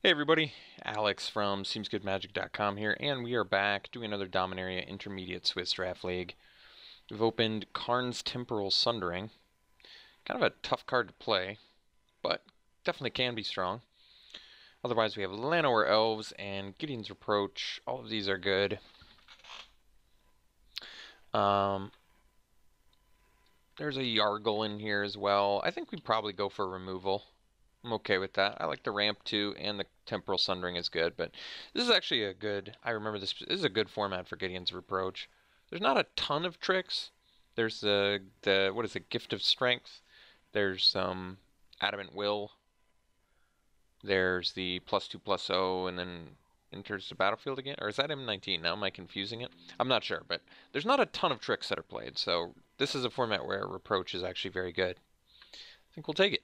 Hey everybody, Alex from SeemsGoodMagic.com here, and we are back doing another Dominaria Intermediate Swiss Draft League. We've opened Karn's Temporal Sundering. Kind of a tough card to play, but definitely can be strong. Otherwise we have Llanowar Elves and Gideon's Reproach. All of these are good. There's a Yargle in here as well. I think we'd probably go for removal. I'm okay with that. I like the ramp too, and the Temporal Sundering is good, but this is actually a good, I remember this is a good format for Gideon's Reproach. There's not a ton of tricks. There's the what is it, Gift of Strength. There's Adamant Will. There's the +2/+0, and then enters the battlefield again. Or is that M19? Now am I confusing it? I'm not sure, but there's not a ton of tricks that are played, so this is a format where Reproach is actually very good. I think we'll take it.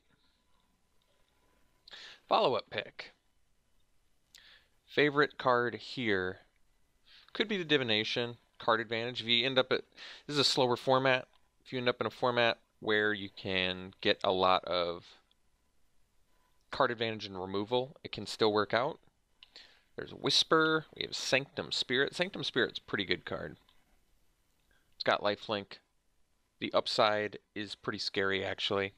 Follow-up pick. Favorite card here could be the Divination card advantage. If you end up at, this is a slower format. If you end up in a format where you can get a lot of card advantage and removal, it can still work out. There's Whisper. We have Sanctum Spirit. Sanctum Spirit's a pretty good card. It's got lifelink. The upside is pretty scary, actually.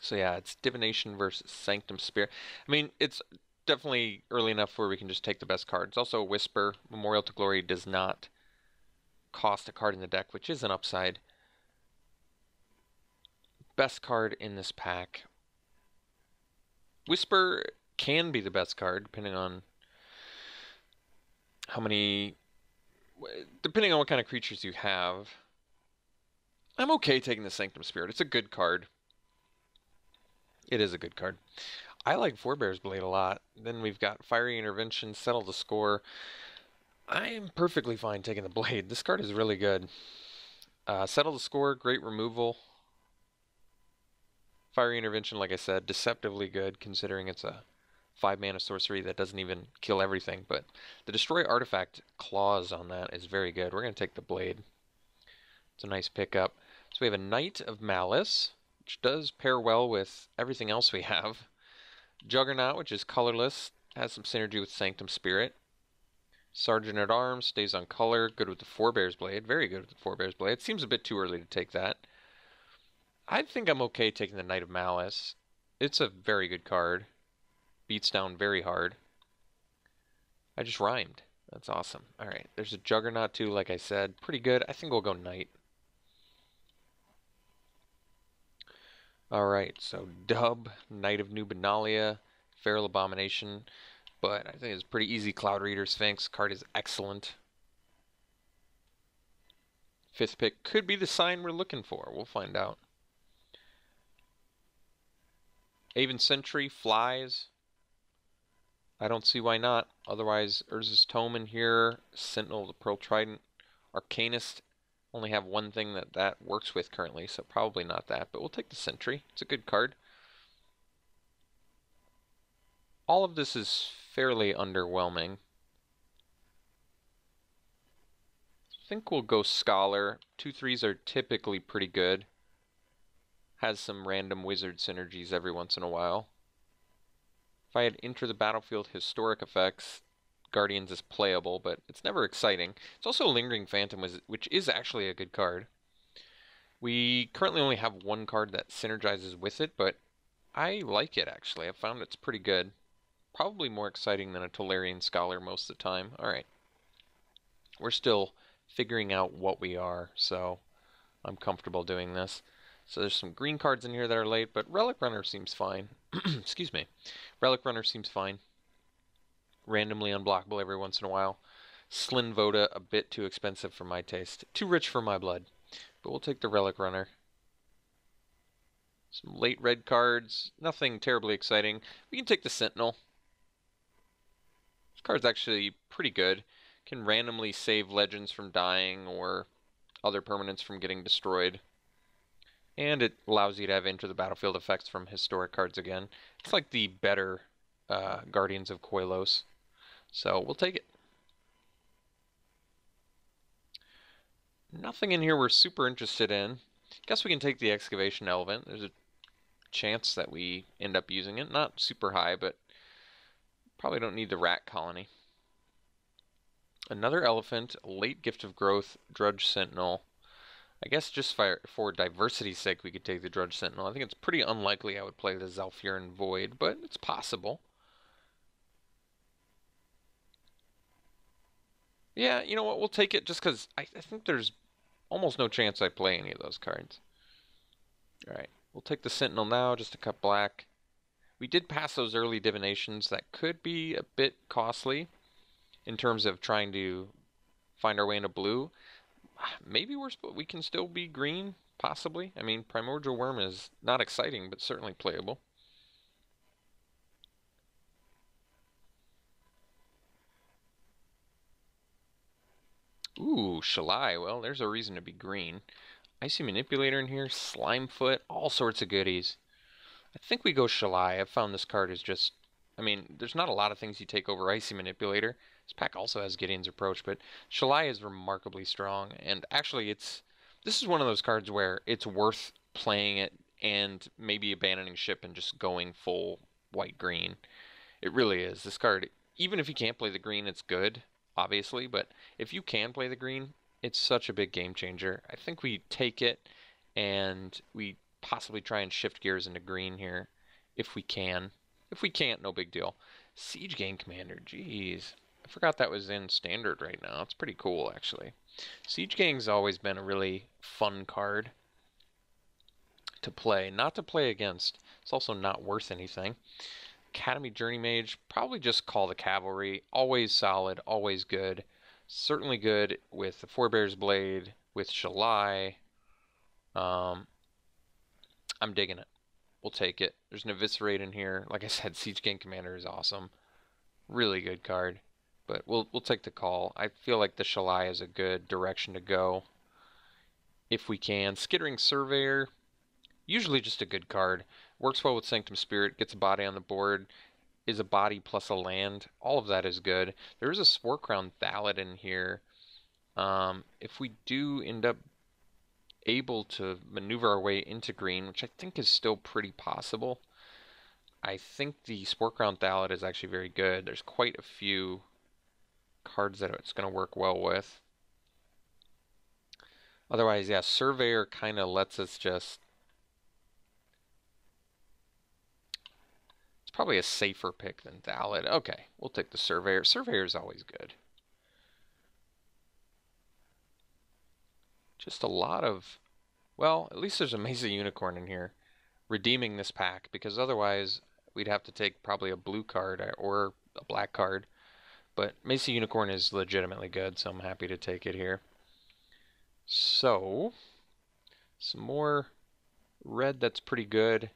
So yeah, it's Divination versus Sanctum Spirit. I mean, it's definitely early enough where we can just take the best card. It's also a Whisper. Memorial to Glory does not cost a card in the deck, which is an upside. Best card in this pack. Whisper can be the best card, depending on how many... depending on what kind of creatures you have. I'm okay taking the Sanctum Spirit. It's a good card. It is a good card. I like Forebear's Blade a lot. Then we've got Fiery Intervention, Settle the Score. I am perfectly fine taking the Blade. This card is really good. Settle the Score, great removal. Fiery Intervention, like I said, deceptively good considering it's a 5-mana sorcery that doesn't even kill everything. But the Destroy Artifact clause on that is very good. We're going to take the Blade. It's a nice pickup. So we have a Knight of Malice, which does pair well with everything else we have. Juggernaut, which is colorless, has some synergy with Sanctum Spirit. Sergeant at Arms stays on color, good with the Forebear's Blade, very good with the Forebear's Blade. It seems a bit too early to take that. I think I'm okay taking the Knight of Malice. It's a very good card. Beats down very hard. I just rhymed. That's awesome. Alright, there's a Juggernaut too, like I said. Pretty good. I think we'll go Knight. Alright, so Dub, Knight of New Benalia, Feral Abomination, but I think it's pretty easy. Cloud Reader Sphinx card is excellent. Fifth pick could be the sign we're looking for. We'll find out. Aven Sentry flies. I don't see why not. Otherwise, Urza's Tome in here, Sentinel of the Pearl Trident, Arcanist. Only have one thing that works with currently, so probably not that, but we'll take the Sentry. It's a good card. All of this is fairly underwhelming. I think we'll go Scholar. 2/3s are typically pretty good. Has some random wizard synergies every once in a while. If I had Enter the Battlefield historic effects, Guardians is playable, but it's never exciting. It's also Lingering Phantom, which is actually a good card. We currently only have one card that synergizes with it, but I like it actually. I found it's pretty good. Probably more exciting than a Tolarian Scholar most of the time. Alright. We're still figuring out what we are, so I'm comfortable doing this. So there's some green cards in here that are late, but Relic Runner seems fine. Excuse me. Relic Runner seems fine. Randomly unblockable every once in a while. Slyn Voda, a bit too expensive for my taste. Too rich for my blood. But we'll take the Relic Runner. Some late red cards. Nothing terribly exciting. We can take the Sentinel. This card's actually pretty good. Can randomly save legends from dying or other permanents from getting destroyed. And it allows you to have Enter the Battlefield effects from historic cards again. It's like the better Guardians of Koilos. So we'll take it. Nothing in here we're super interested in. Guess we can take the Excavation Elephant. There's a chance that we end up using it. Not super high, but Probably don't need the rat colony. Another elephant, late Gift of Growth, Drudge Sentinel. I guess just for diversity's sake we could take the Drudge Sentinel. I think it's pretty unlikely I would play the Zhalfirin Void, but it's possible. Yeah, you know what, we'll take it just because I think there's almost no chance I play any of those cards. Alright, we'll take the Sentinel now just to cut black. We did pass those early divinations that could be a bit costly in terms of trying to find our way into blue. Maybe we can still be green, possibly. I mean, Primordial Worm is not exciting, but certainly playable. Ooh, Shalai. Well, there's a reason to be green. Icy Manipulator in here, Slimefoot, all sorts of goodies. I think we go Shalai. I've found this card is just... I mean, there's not a lot of things you take over Icy Manipulator. This pack also has Gideon's Approach, but Shalai is remarkably strong. And actually, this is one of those cards where it's worth playing it and maybe abandoning ship and just going full white-green. It really is. This card, even if you can't play the green, it's good, obviously. But if you can play the green, it's such a big game changer. I think we take it and we possibly try and shift gears into green here if we can. If we can't, no big deal. Siege Gang Commander, jeez. I forgot that was in standard right now. It's pretty cool, actually. Siege Gang's always been a really fun card to play. Not to play against. It's also not worth anything. Academy Journey Mage, probably just call the Cavalry. Always solid, always good. Certainly good with the Forebear's Blade, with Shalai. I'm digging it. We'll take it. There's an Eviscerate in here. Like I said, Siege Gang Commander is awesome. Really good card. But we'll take the call. I feel like the Shalai is a good direction to go. If we can. Skittering Surveyor. Usually just a good card. Works well with Sanctum Spirit. Gets a body on the board. Is a body plus a land. All of that is good. There is a Spore Crown Thallid in here. If we do end up able to maneuver our way into green, which I think is still pretty possible, I think the Spore Crown Thallid is actually very good. There's quite a few cards that it's going to work well with. Otherwise, yeah, Surveyor kind of lets us just... It's probably a safer pick than Thallid. Okay, we'll take the Surveyor. Surveyor is always good. Just a lot of... Well, at least there's a Mesa Unicorn in here redeeming this pack, because otherwise we'd have to take probably a blue card or a black card. But Mesa Unicorn is legitimately good, so I'm happy to take it here. So, some more red that's pretty good.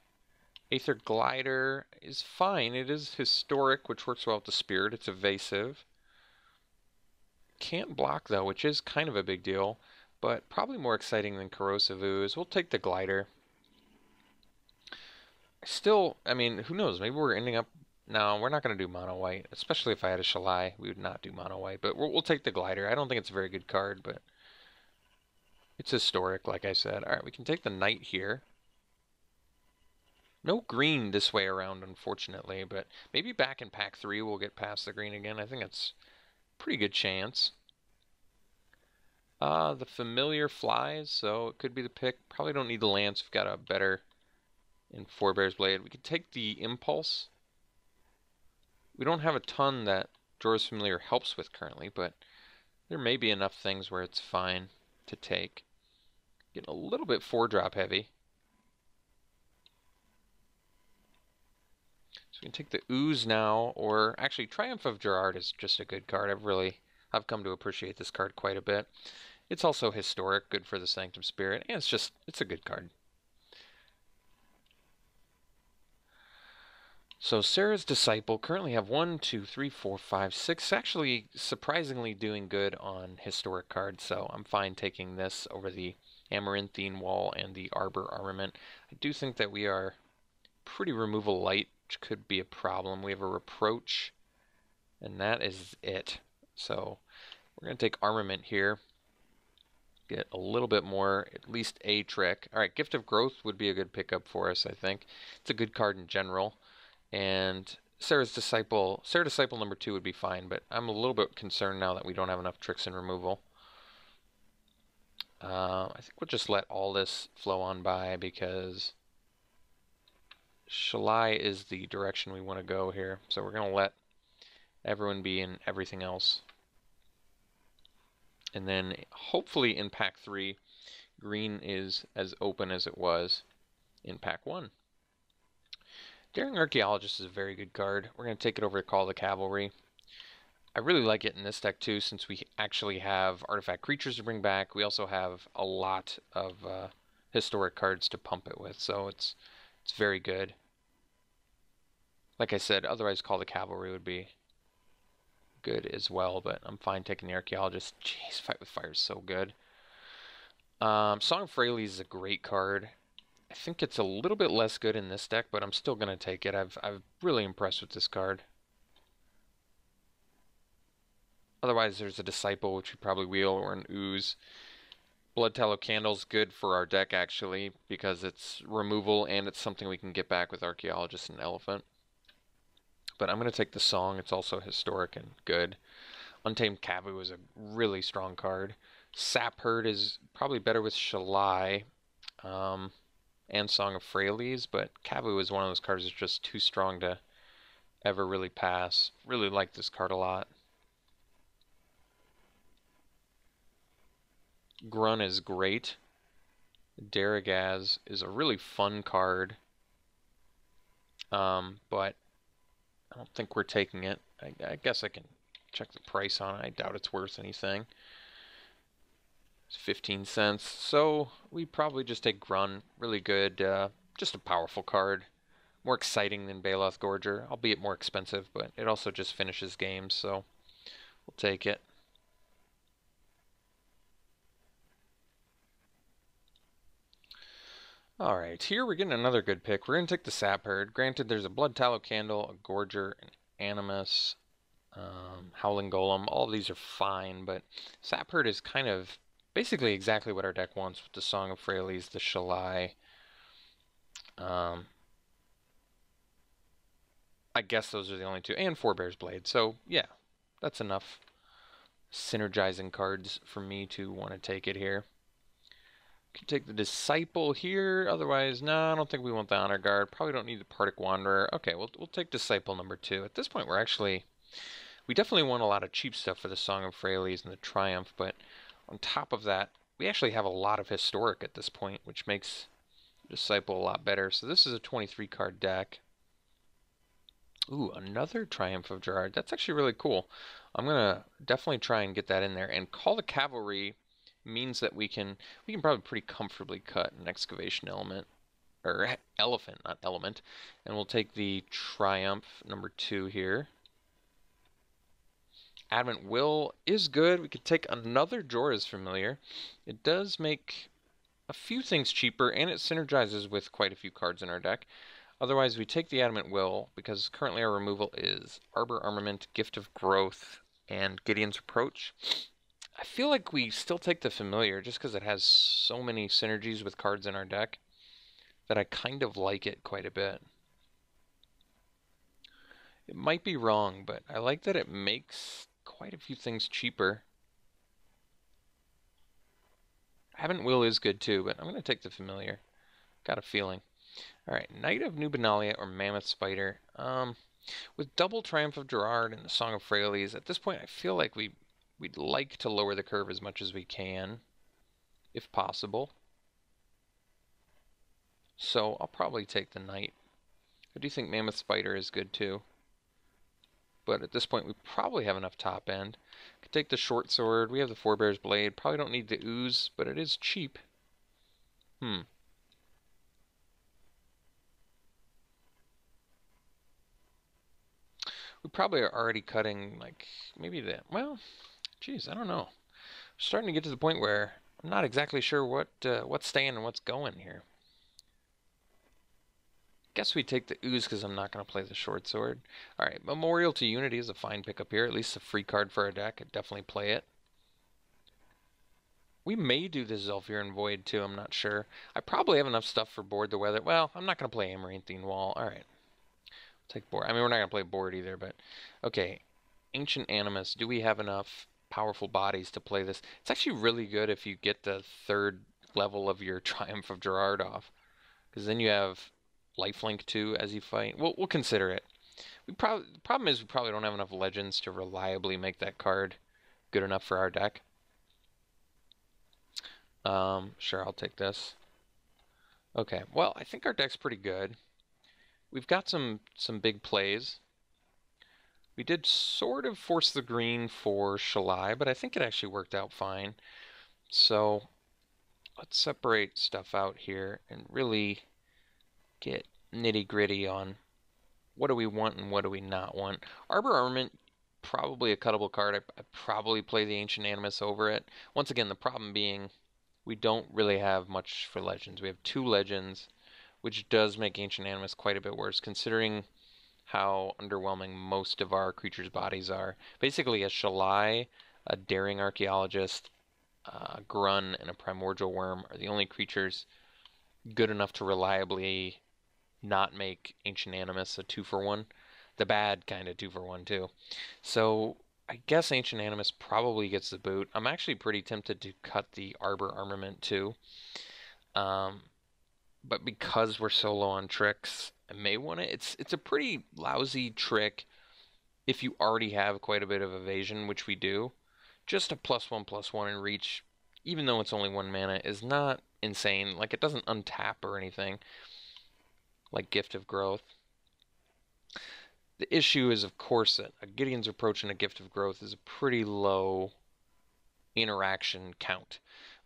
Aether Glider is fine. It is historic, which works well with the Spirit. It's evasive. Can't block, though, which is kind of a big deal, but probably more exciting than Corrosive Ooze. We'll take the Glider. Still, I mean, who knows? Maybe we're ending up... No, we're not going to do mono white, especially if I had a Shalai. We would not do mono white, but we'll take the Glider. I don't think it's a very good card, but it's historic, like I said. All right, we can take the Knight here. No green this way around, unfortunately, but maybe back in pack 3 we'll get past the green again. I think it's a pretty good chance. The Familiar flies, so it could be the pick. Probably don't need the Lance. We've got a better in Forebear's Blade. We could take the Impulse. We don't have a ton that Jorah's Familiar helps with currently, but there may be enough things where it's fine to take. Getting a little bit 4-drop heavy. So we can take the Ooze now, or actually Triumph of Gerard is just a good card. I've come to appreciate this card quite a bit. It's also historic, good for the Sanctum Spirit, and it's a good card. So Sarah's Disciple currently have 1, 2, 3, 4, 5, 6, actually surprisingly doing good on historic cards, so I'm fine taking this over the Amaranthine Wall and the Arbor Armament. I do think that we are pretty removal light, which could be a problem. We have a Reproach, and that is it. So we're going to take Armament here, get a little bit more, at least a trick. All right, Gift of Growth would be a good pickup for us, I think. It's a good card in general. And Sarah Disciple number 2 would be fine, but I'm a little bit concerned now that we don't have enough tricks and removal. I think we'll just let all this flow on by because Shalai is the direction we want to go here. So we're going to let everyone be in everything else. And then hopefully in pack 3, green is as open as it was in pack 1. Daring Archaeologist is a very good card. We're going to take it over to Call the Cavalry. I really like it in this deck too, since we actually have artifact creatures to bring back. We also have a lot of historic cards to pump it with, so it's very good. Like I said, otherwise Call the Cavalry would be good as well, but I'm fine taking the Archaeologist. Jeez, Fight with Fire is so good. Song of Freyalise is a great card. I think it's a little bit less good in this deck, but I'm still going to take it. I'm really impressed with this card. Otherwise, there's a Disciple, which we probably wheel, or an Ooze. Blood Tallow Candle's good for our deck, actually, because it's removal, and it's something we can get back with Archaeologist and Elephant. But I'm going to take the Song. It's also historic and good. Untamed Kavu is a really strong card. Sap Herd is probably better with Shalai and Song of Freyalise, but Kavu is one of those cards that's just too strong to ever really pass. Really like this card a lot. Grun is great. Daragaz is a really fun card, but I don't think we're taking it. I guess I can check the price on it. I doubt it's worth anything. It's 15 cents, so we probably just take Grun. Really good, just a powerful card. More exciting than Baloth Gorger, albeit more expensive, but it also just finishes games, so we'll take it. Alright, here we're getting another good pick. We're going to take the Sap Herd. Granted, there's a Blood Tallow Candle, a Gorger, an Animus, Howling Golem. All of these are fine, but Sap Herd is kind of basically exactly what our deck wants with the Song of Freyalise, the Shalai. I guess those are the only two, and Forebear's Blade. So, yeah, that's enough synergizing cards for me to want to take it here. Can take the Disciple here. Otherwise, no, I don't think we want the Honor Guard. Probably don't need the Partick Wanderer. Okay, we'll take Disciple number 2. At this point, we definitely want a lot of cheap stuff for the Song of Freyalise and the Triumph, but on top of that, we actually have a lot of historic at this point, which makes Disciple a lot better. So this is a 23-card deck. Ooh, another Triumph of Gerard. That's actually really cool. I'm gonna definitely try and get that in there. And Call the Cavalry means that we can probably pretty comfortably cut an Excavation Element, or Elephant, not Element, and we'll take the Triumph number 2 here. Adamant Will is good. We could take another Jorah's Familiar. It does make a few things cheaper, and it synergizes with quite a few cards in our deck. Otherwise, we take the Adamant Will, because currently our removal is Arbor Armament, Gift of Growth, and Gideon's Approach. I feel like we still take the Familiar just because it has so many synergies with cards in our deck that I kind of like it quite a bit. It might be wrong, but I like that it makes quite a few things cheaper. Adamant Will is good too, but I'm going to take the Familiar. Got a feeling. Alright, Knight of Nubenalia or Mammoth Spider. With double Triumph of Gerard and the Song of Freyalise, at this point I feel like we'd like to lower the curve as much as we can, if possible. So I'll probably take the Knight. I do think Mammoth Spider is good too. But at this point we probably have enough top end. Could take the Short Sword. We have the Forebear's Blade. Probably don't need the Ooze, but it is cheap. We probably are already cutting, like, maybe the, well, geez, I don't know. We're starting to get to the point where I'm not exactly sure what's staying and what's going here. Guess we take the Ooze because I'm not going to play the Short Sword. Alright, Memorial to Unity is a fine pickup here. At least a free card for our deck. I'd definitely play it. We may do the Zulfiran Void too, I'm not sure. I probably have enough stuff for Board the Weather. Well, I'm not going to play Amaranthine Wall. Alright. Take board. I mean, we're not going to play board either, but okay. Ancient Animus. Do we have enough powerful bodies to play this? It's actually really good if you get the third level of your Triumph of Gerard off, because then you have lifelink 2 as you fight. We'll consider it. The problem is we probably don't have enough legends to reliably make that card good enough for our deck. Sure, I'll take this. Okay, well, I think our deck's pretty good. We've got some big plays. We did sort of force the green for Shalai, but I think it actually worked out fine. So let's separate stuff out here and really get nitty-gritty on what do we want and what do we not want. Arbor Armament, probably a cuttable card. I'd probably play the Ancient Animus over it. Once again, the problem being we don't really have much for legends. We have 2 legends, which does make Ancient Animus quite a bit worse, considering how underwhelming most of our creatures' bodies are. Basically, a Shalai, a Daring Archaeologist, a Grun, and a Primordial Worm are the only creatures good enough to reliably not make Ancient Animus a 2-for-1. The bad kind of 2-for-1 too. So I guess Ancient Animus probably gets the boot. I'm actually pretty tempted to cut the Arbor Armament too. But because we're so low on tricks, I may want to. It's a pretty lousy trick if you already have quite a bit of evasion, which we do. Just a +1/+1 in reach, even though it's only 1 mana, is not insane. Like, it doesn't untap or anything, like Gift of Growth. The issue is, of course, that a Gideon's Approach and a Gift of Growth is a pretty low interaction count.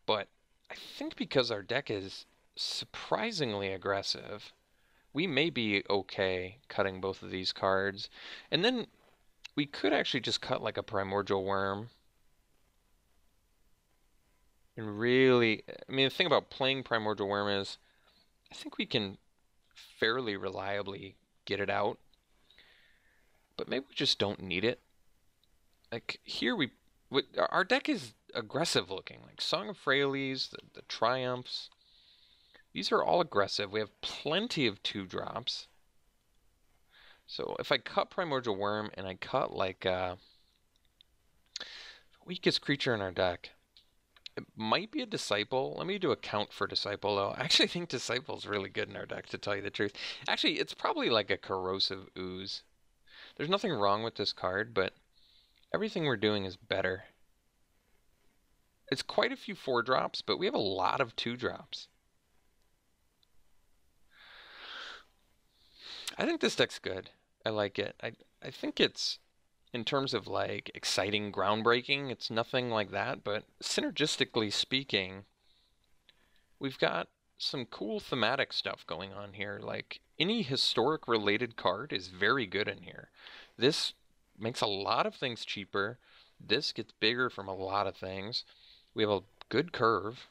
But I think because our deck is surprisingly aggressive, we may be okay cutting both of these cards. And then we could actually just cut like a Primordial Worm. And really, I mean, the thing about playing Primordial Worm is I think we can fairly reliably get it out. But maybe we just don't need it. Like here our deck is aggressive looking. Like Song of Freyalise, the Triumphs. These are all aggressive. We have plenty of 2-drops. So if I cut Primordial Worm and I cut like weakest creature in our deck, it might be a Disciple. Let me do a count for Disciple though. I actually think Disciple is really good in our deck, to tell you the truth. Actually, it's probably like a Corrosive Ooze. There's nothing wrong with this card, but everything we're doing is better. It's quite a few 4-drops, but we have a lot of 2-drops. I think this deck's good. I like it. I think it's, in terms of like exciting, groundbreaking, it's nothing like that, but synergistically speaking, we've got some cool thematic stuff going on here. Like any historic related card is very good in here. This makes a lot of things cheaper. This gets bigger from a lot of things. We have a good curve.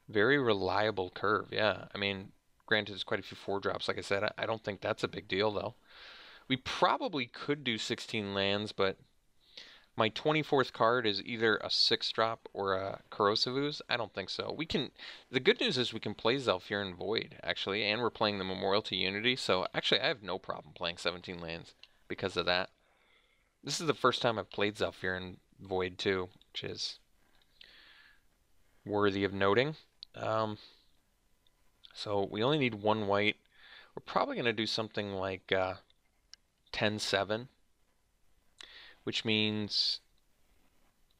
Very reliable curve, yeah. I mean, granted, there's quite a few 4-drops. Like I said, I don't think that's a big deal, though. We probably could do 16 lands, but my 24th card is either a 6-drop or a Corrosive Ooze. I don't think so. We can. The good news is we can play Zhalfirin Void, actually, and we're playing the Memorial to Unity, so actually I have no problem playing 17 lands because of that. This is the first time I've played Zhalfirin Void, too, which is worthy of noting. So we only need 1 white. We're probably going to do something like 10-7, which means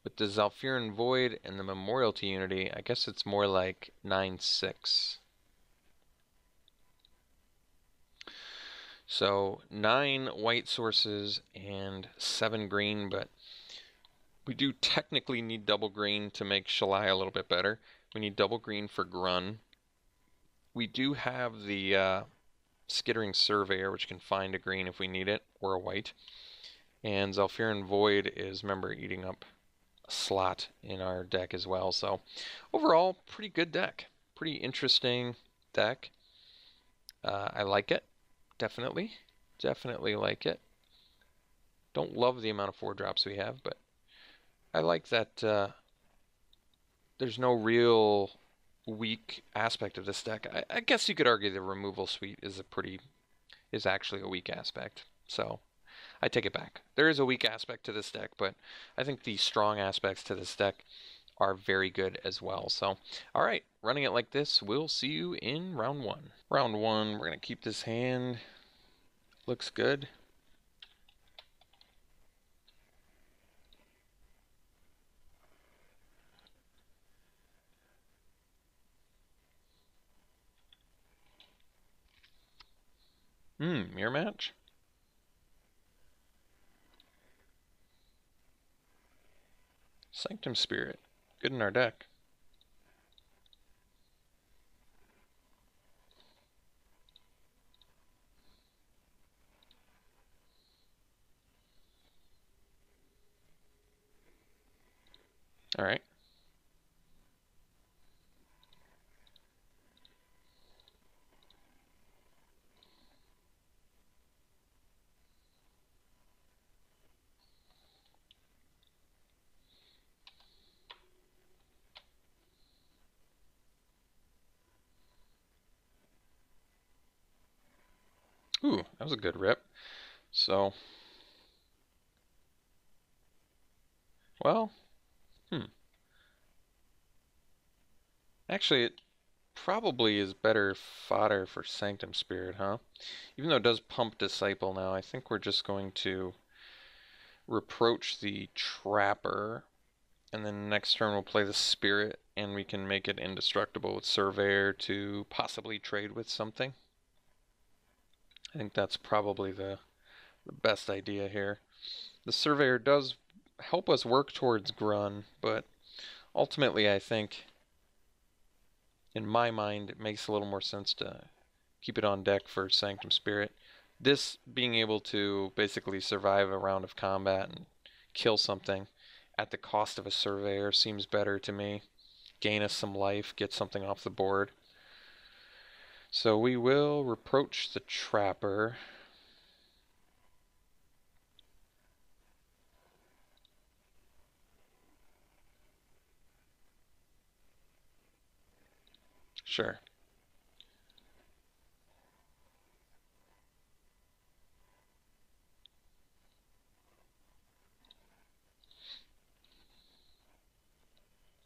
with the Zhalfirin Void and the Memorial to Unity, I guess it's more like 9-6. So 9 white sources and 7 green, but we do technically need double green to make Shalai a little bit better. We need double green for Grun. We do have the Skittering Surveyor, which can find a green if we need it, or a white. And Zhalfirin Void is, remember, eating up a slot in our deck as well. So overall, pretty good deck. Pretty interesting deck. I like it. Definitely. Definitely like it. Don't love the amount of 4-drops we have, but I like that there's no real weak aspect of this deck. I guess you could argue the removal suite is a pretty is actually a weak aspect. So I take it back. There is a weak aspect to this deck, but I think the strong aspects to this deck are very good as well. So, all right, running it like this, we'll see you in round one. Round one, we're going to keep this hand. Looks good. Mirror match? Sanctum Spirit. Good in our deck. Alright. Ooh, that was a good rip. So, well, actually, it probably is better fodder for Sanctum Spirit, huh? Even though it does pump Disciple now, I think we're just going to reproach the Trapper, and then next turn we'll play the Spirit, and we can make it indestructible with Surveyor to possibly trade with something. I think that's probably the best idea here. The Surveyor does help us work towards Grun, but ultimately I think, in my mind, it makes a little more sense to keep it on deck for Sanctum Spirit. This being able to basically survive a round of combat and kill something at the cost of a Surveyor seems better to me. Gain us some life, get something off the board. So we will reproach the Trapper. Sure.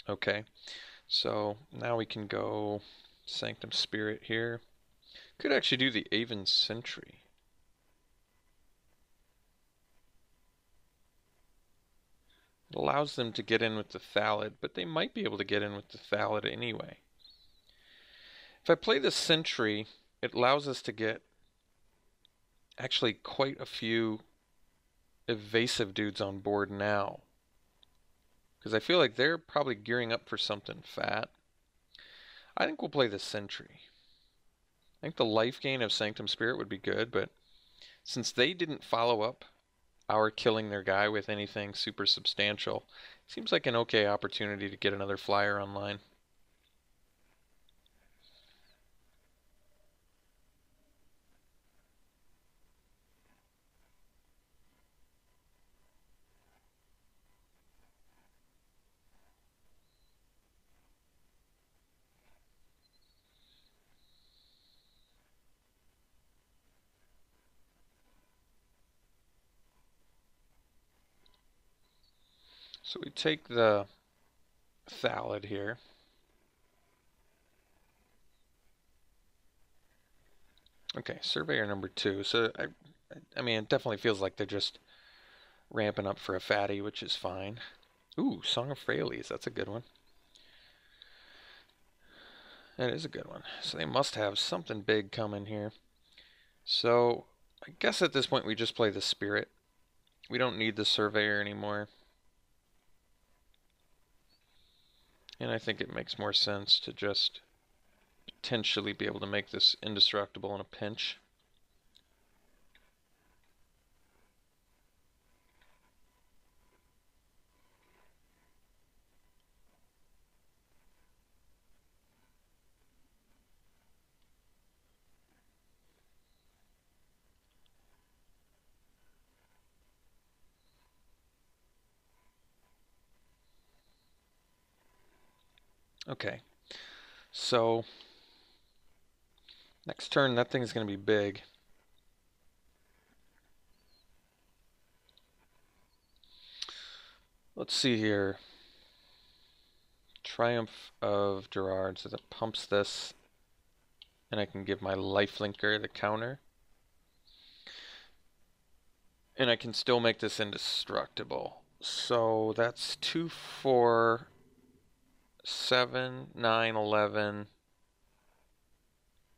Okay, so now we can go Sanctum Spirit here. Could actually do the Aven Sentry. It allows them to get in with the Thallid, but they might be able to get in with the Thallid anyway. If I play the Sentry, it allows us to get actually quite a few evasive dudes on board now. Because I feel like they're probably gearing up for something fat. I think we'll play the Sentry. I think the life gain of Sanctum Spirit would be good, but since they didn't follow up our killing their guy with anything super substantial, seems like an okay opportunity to get another flyer online. So we take the Thallid here. Okay, Surveyor number 2. So I mean, it definitely feels like they're just ramping up for a fatty, which is fine. Ooh, Song of Freyalise, that's a good one. That is a good one. So they must have something big coming here. So I guess at this point we just play the Spirit. We don't need the Surveyor anymore. And I think it makes more sense to just potentially be able to make this indestructible in a pinch. Okay, so next turn that thing's going to be big. Let's see here. Triumph of Gerard, so that pumps this, and I can give my lifelinker the counter. And I can still make this indestructible. So that's 2, 4, 7, 9, 11,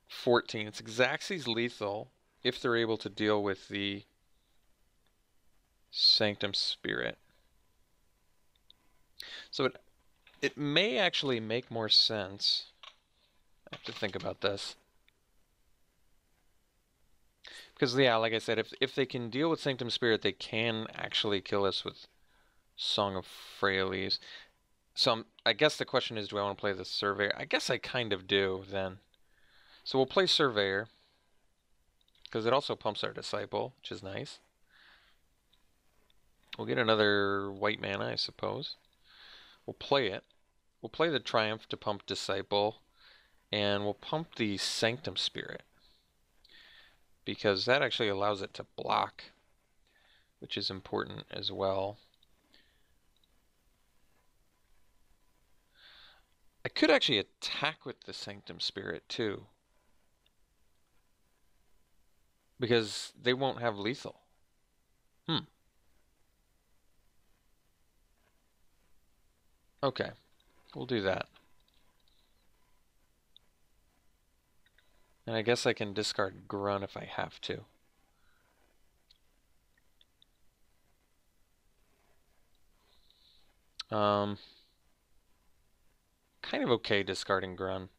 14. It's Xaxes lethal if they're able to deal with the Sanctum Spirit. So it may actually make more sense. I have to think about this. Because, yeah, like I said, if they can deal with Sanctum Spirit, they can actually kill us with Song of Freyalise. So I guess the question is, do I want to play the Surveyor? I guess I kind of do, then. So we'll play Surveyor, because it also pumps our Disciple, which is nice. We'll get another white mana, I suppose. We'll play it. We'll play the Triumph to pump Disciple, and we'll pump the Sanctum Spirit, because that actually allows it to block, which is important as well. I could actually attack with the Sanctum Spirit too, because they won't have lethal. Okay, we'll do that. And I guess I can discard Grun if I have to. Kind of okay discarding Grun.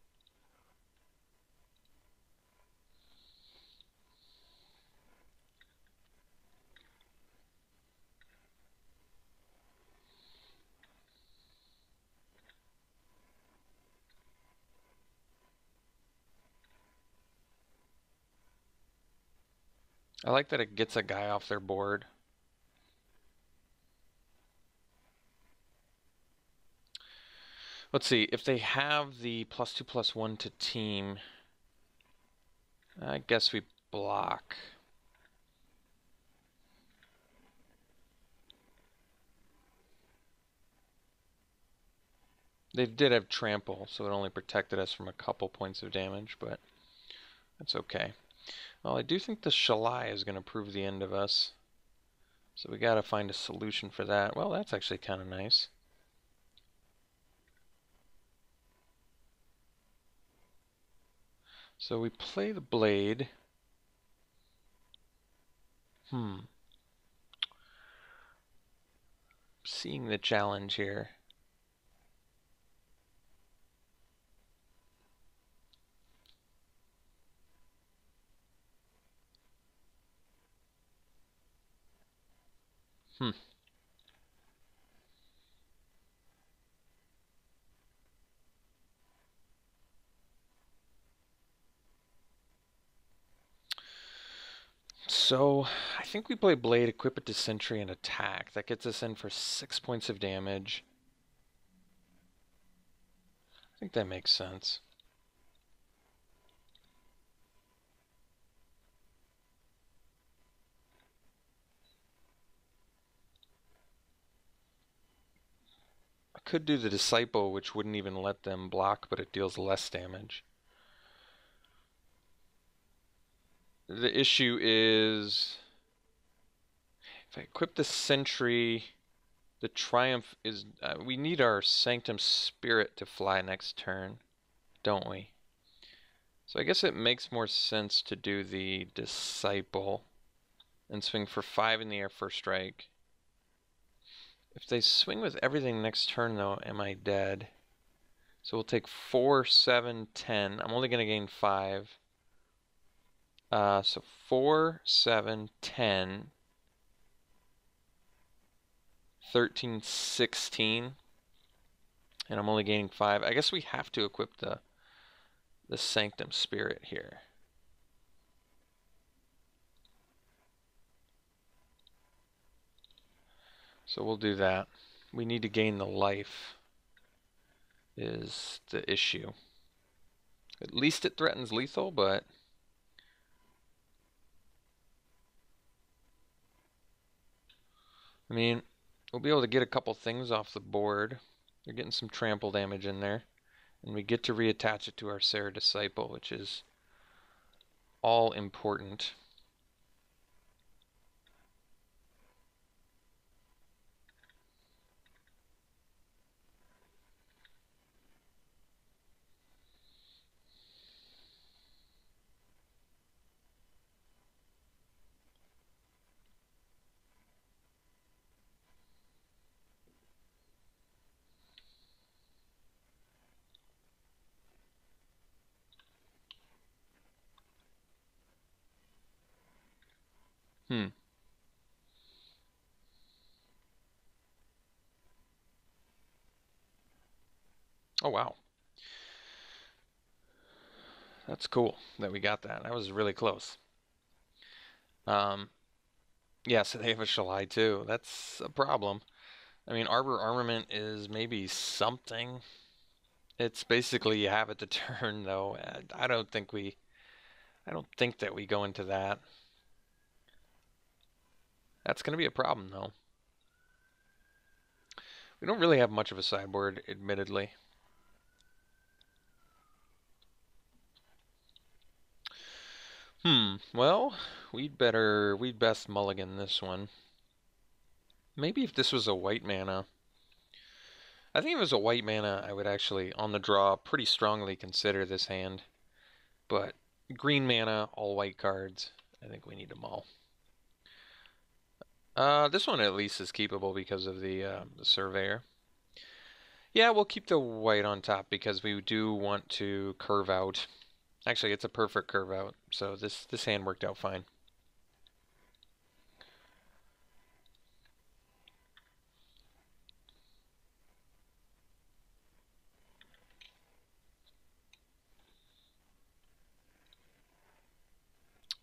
I like that it gets a guy off their board. Let's see, if they have the +2/+1 to team, I guess we block. They did have trample, so it only protected us from a couple points of damage, but that's okay. Well, I do think the Shalai is going to prove the end of us, so we got to find a solution for that. Well, that's actually kind of nice. So we play the Blade. Seeing the challenge here. So, I think we play Blade, equip it to Sentry, and attack. That gets us in for 6 points of damage. I think that makes sense. I could do the Disciple, which wouldn't even let them block, but it deals less damage. The issue is, if I equip the Sentry, the Triumph is... we need our Sanctum Spirit to fly next turn, don't we? So I guess it makes more sense to do the Disciple and swing for 5 in the air for strike. If they swing with everything next turn, though, am I dead? So we'll take 4, 7, 10. I'm only going to gain 5. So 4, 7, 10, 13, 16. And I'm only gaining 5. I guess we have to equip the Sanctum Spirit here. So we'll do that. We need to gain the life is the issue. At least it threatens lethal, but... I mean, we'll be able to get a couple things off the board. They're getting some trample damage in there. And we get to reattach it to our Sarah Disciple, which is all important. Hmm. Oh, wow. That's cool that we got that. That was really close. Um, yeah, so they have a Shalai too. That's a problem. I mean, Arbor Armament is maybe something. It's basically you have it to turn though. I don't think that we go into that. That's going to be a problem though. We don't really have much of a sideboard, admittedly. Well, we'd best mulligan this one. Maybe if this was a white mana. I think if it was a white mana, I would actually, on the draw, pretty strongly consider this hand. But green mana, all white cards, I think we need to mull. This one at least is keepable because of the Surveyor. Yeah, we'll keep the white on top because we do want to curve out. Actually, it's a perfect curve out, so this hand worked out fine.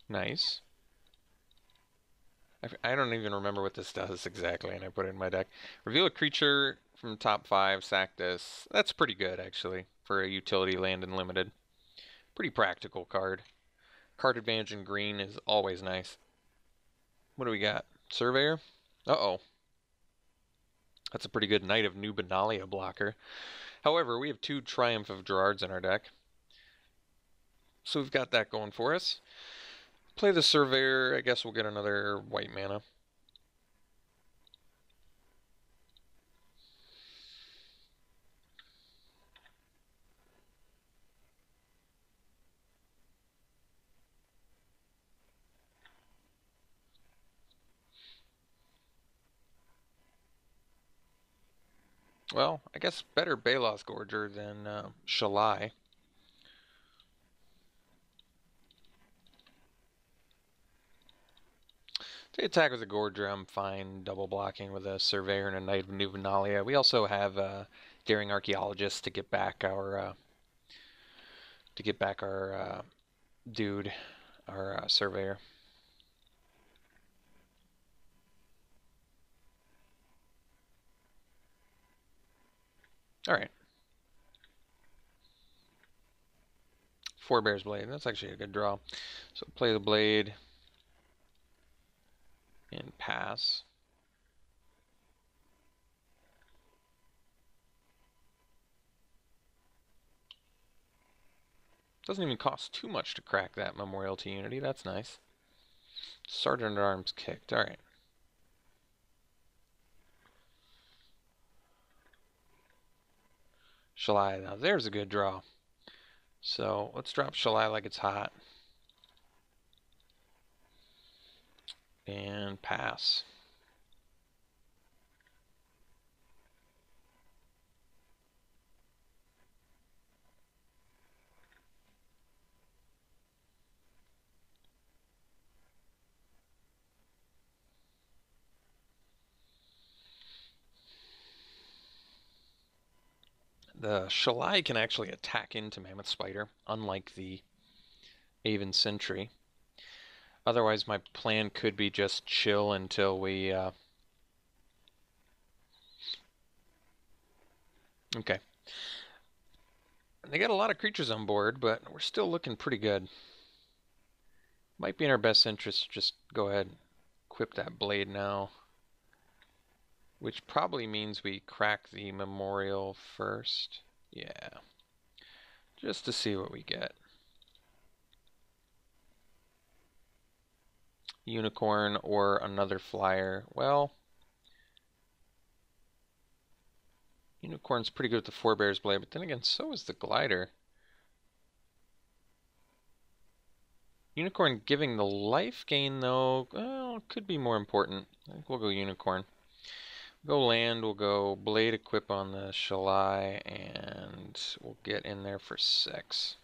Nice. I don't even remember what this does exactly, and I put it in my deck. Reveal a creature from top 5, sack this. That's pretty good, actually, for a utility land and limited. Pretty practical card. Card advantage in green is always nice. What do we got? Surveyor? Uh-oh. That's a pretty good Knight of New Benalia blocker. However, we have 2 Triumph of Gerards in our deck. So we've got that going for us. Play the Surveyor. I guess we'll get another white mana. Well, I guess better Balos Gorger than Shalai. To attack with a Gorger, I'm fine. Double blocking with a Surveyor and a Knight of New Benalia. We also have Daring Archaeologist to get back our dude, our Surveyor. All right. Forebear's Blade. That's actually a good draw. So play the Blade and pass. Doesn't even cost too much to crack that Memorial to Unity. That's nice. Sergeant at Arms kicked. All right. Shalai. Now there's a good draw. So let's drop Shalai like it's hot. And pass. The Shalai can actually attack into Mammoth Spider, unlike the Aven Sentry. Otherwise, my plan could be just chill until we... Okay. They got a lot of creatures on board, but we're still looking pretty good. Might be in our best interest to just go ahead and equip that blade now. which probably means we crack the memorial first. Yeah. Just to see what we get. Unicorn or another flyer. Well, Unicorn's pretty good with the Forebear's Blade, but then again, so is the Glider. Unicorn giving the life gain, though, well, could be more important. I think we'll go Unicorn. We'll go land, we'll go Blade Equip on the Shalai, and we'll get in there for 6.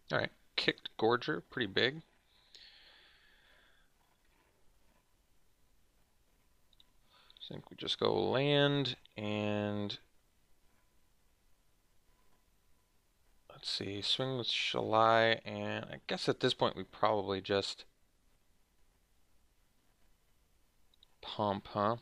Alright, kicked Gorger, pretty big. I think we just go land and let's see, swing with Shalai, and I guess at this point we probably just pump, huh?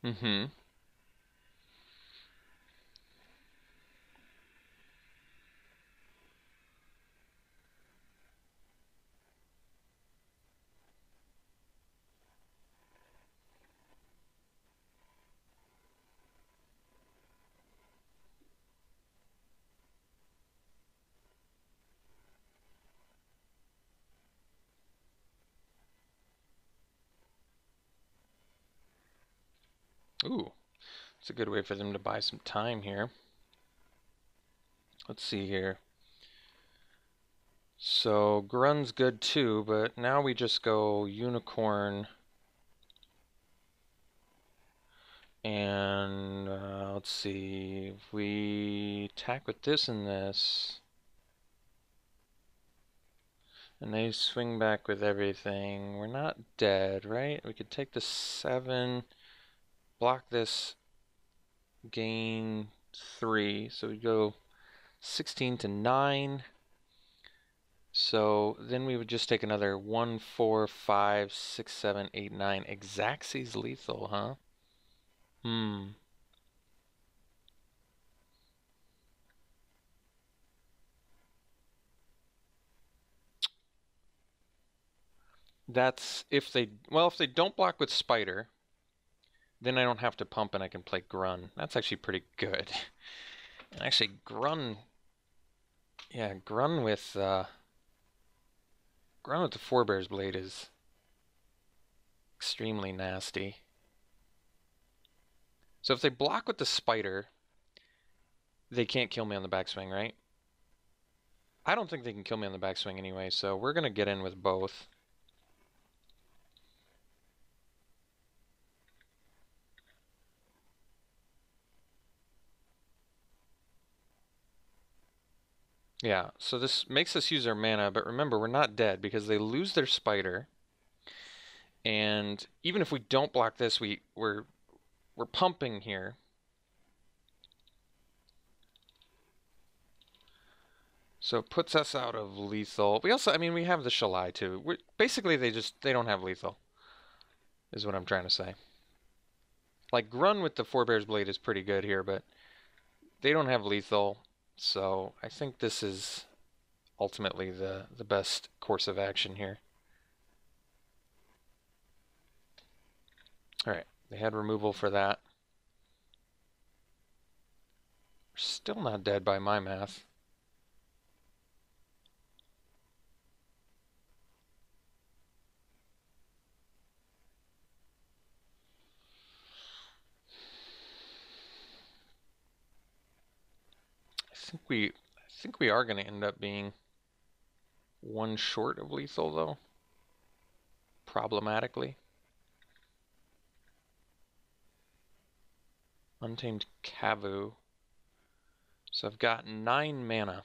Mm-hmm. Ooh, it's a good way for them to buy some time here. Let's see here. So Grun's good too, but now we just go Unicorn. And let's see, if we attack with this and this, and they swing back with everything, we're not dead, right? We could take the 7, block this, gain 3, so we go 16 to 9. So then we would just take another 1, 4, 5, 6, 7, 8, 9. Xaxes lethal, huh? That's if they, well, if they don't block with Spider, then I don't have to pump and I can play Grun. That's actually pretty good. And actually, Grun, yeah, Grun with the Forebear's Blade is extremely nasty. So if they block with the Spider, they can't kill me on the backswing, right? I don't think they can kill me on the backswing anyway, so we're gonna get in with both. Yeah, so this makes us use our mana, but remember, we're not dead because they lose their Spider. And even if we don't block this, we're pumping here. So it puts us out of lethal. We also, I mean, we have the Shalai too. Basically, they don't have lethal, is what I'm trying to say. Like, Grun with the Forebear's Blade is pretty good here, but they don't have lethal. So I think this is ultimately the best course of action here. All right, they had removal for that. We're still not dead by my math. I think we are going to end up being One short of lethal, though. Problematically. Untamed Kavu. So I've got 9 mana.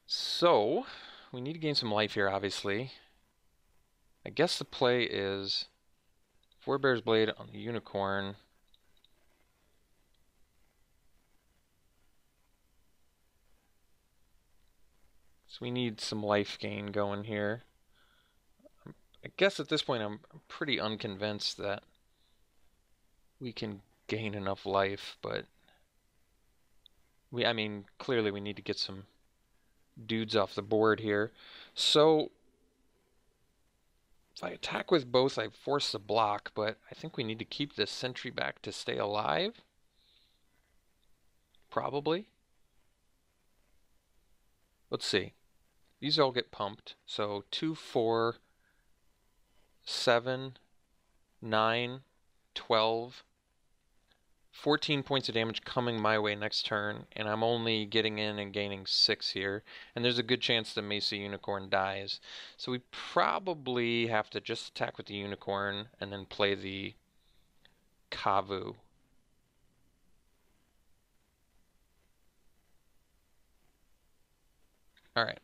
So, we need to gain some life here, obviously. I guess the play is Forebear's Blade on the Unicorn. So we need some life gain going here. I guess at this point I'm pretty unconvinced that we can gain enough life, but I mean, clearly we need to get some dudes off the board here. So if I attack with both, I force the block, but I think we need to keep this sentry back to stay alive. Probably. Let's see. These all get pumped. So 2, 4, 7, 9, 12, 14 points of damage coming my way next turn, and I'm only getting in and gaining 6 here. And there's a good chance the Mesa Unicorn dies. So we probably have to just attack with the Unicorn and then play the Kavu. Alright.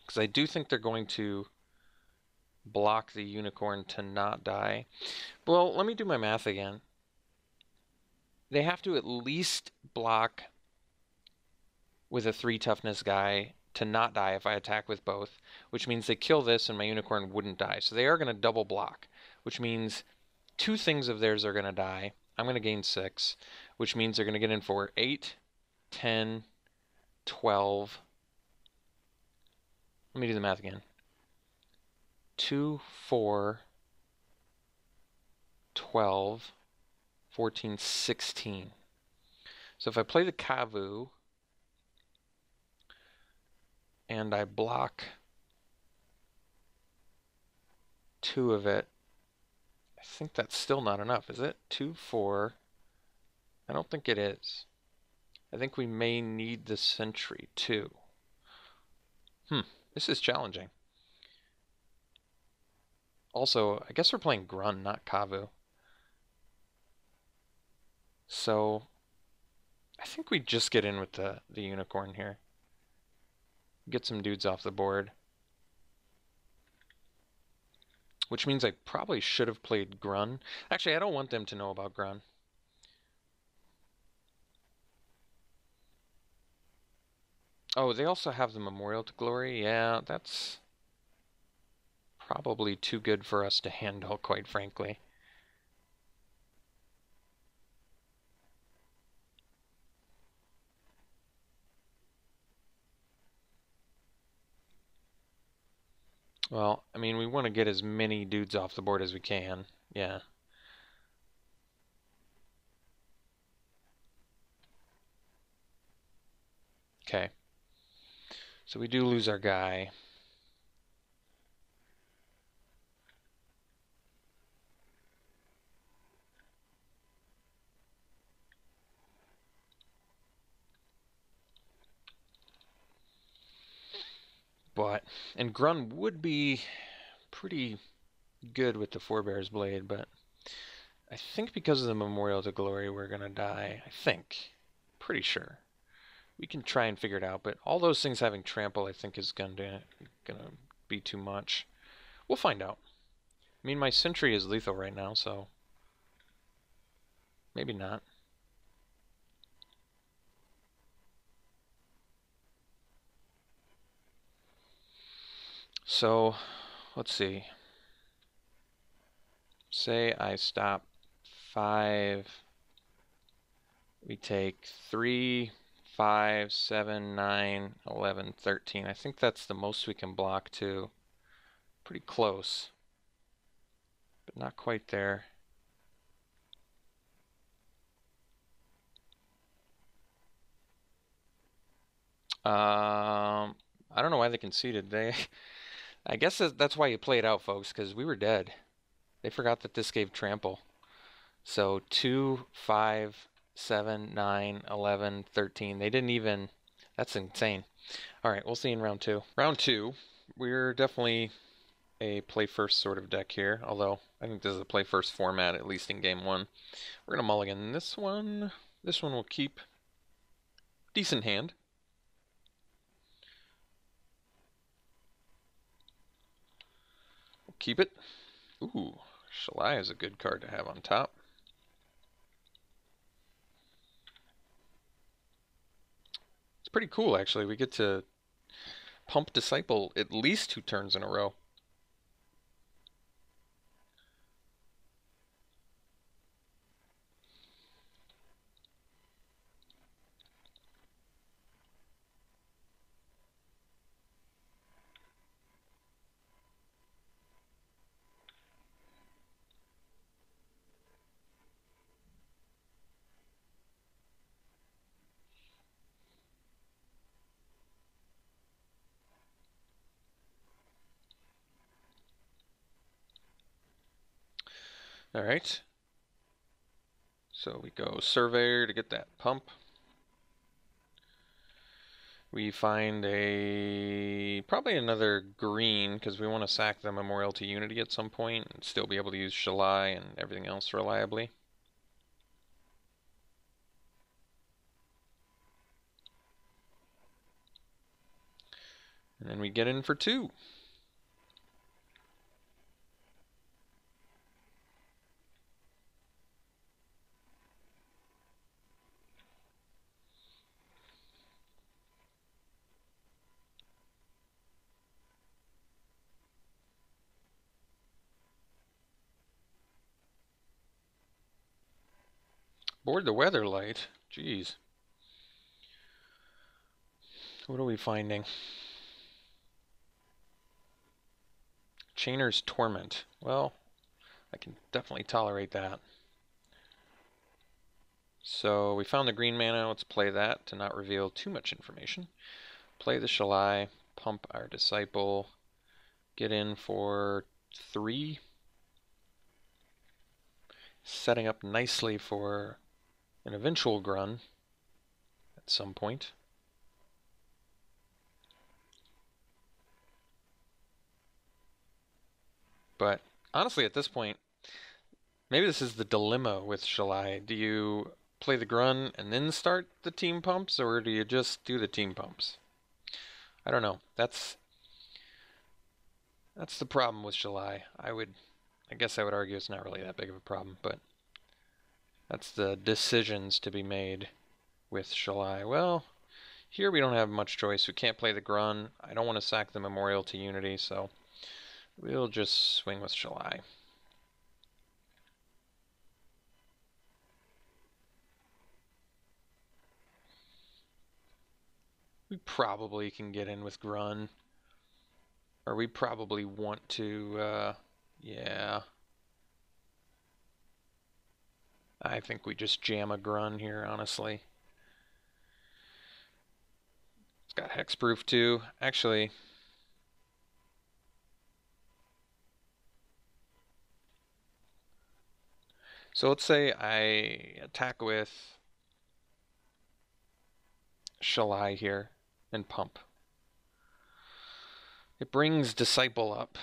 Because I do think they're going to block the Unicorn to not die. Well, let me do my math again. They have to at least block with a 3 toughness guy to not die if I attack with both, which means they kill this and my Unicorn wouldn't die. So they are going to double block, which means 2 things of theirs are going to die. I'm going to gain 6, which means they're going to get in for 8, 10, 12. Let me do the math again. 2, 4, 12, 14, 16. So if I play the Kavu and I block 2 of it, I think that's still not enough, is it? 2, 4. I don't think it is. I think we may need the sentry too. This is challenging. Also, I guess we're playing Grun, not Kavu. So I think we just get in with the Unicorn here. Get some dudes off the board. Which means I probably should have played Grun. Actually, I don't want them to know about Grun. Oh, they also have the Memorial to Glory. Yeah, that's probably too good for us to handle, quite frankly. Well, I mean, we want to get as many dudes off the board as we can. Yeah. Okay. So we do lose our guy. And Grun would be pretty good with the Forebear's Blade, but I think because of the Memorial to Glory, we're gonna die. I think. Pretty sure. We can try and figure it out, but all those things having trample, I think, is gonna be too much. We'll find out. I mean, my sentry is lethal right now, so maybe not. So, let's see. Say I stop 5. We take 3, 5, 7, 9, 11, 13. I think that's the most we can block too. Pretty close, but not quite there. I don't know why they conceded. I guess that's why you play it out, folks, because we were dead. They forgot that this gave trample. So 2, 5, 7, 9, 11, 13. They didn't even That's insane. All right, we'll see in round two. Round two, we're definitely a play first sort of deck here, although I think this is a play first format, at least in game one. We're gonna mulligan this one. This one will keep. Decent hand. We'll keep it. Ooh, Shalai is a good card to have on top. It's pretty cool, actually. We get to pump Disciple at least 2 turns in a row. All right. So we go Surveyor to get that pump. We find probably another green because we want to sack the Memorial to Unity at some point and still be able to use Shalai and everything else reliably. And then we get in for 2. Board the Weatherlight. Jeez. What are we finding? Chainer's Torment. Well, I can definitely tolerate that. So we found the green mana. Let's play that to not reveal too much information. Play the Shalai, pump our Disciple, get in for 3. Setting up nicely for an eventual Grun at some point. But honestly, at this point, maybe this is the dilemma with Shalai. Do you play the Grun and then start the team pumps, or do you just do the team pumps? I don't know. That's the problem with Shalai. I guess I would argue it's not really that big of a problem, but that's the decisions to be made with Shalai. Well, here we don't have much choice. We can't play the Grun. I don't want to sack the Memorial to Unity, so we'll just swing with Shalai. We probably can get in with Grun. Or we probably want to, yeah. I think we just jam a Grun here, honestly. It's got hexproof too. Actually, so let's say I attack with Shalai here and pump. It brings Disciple up.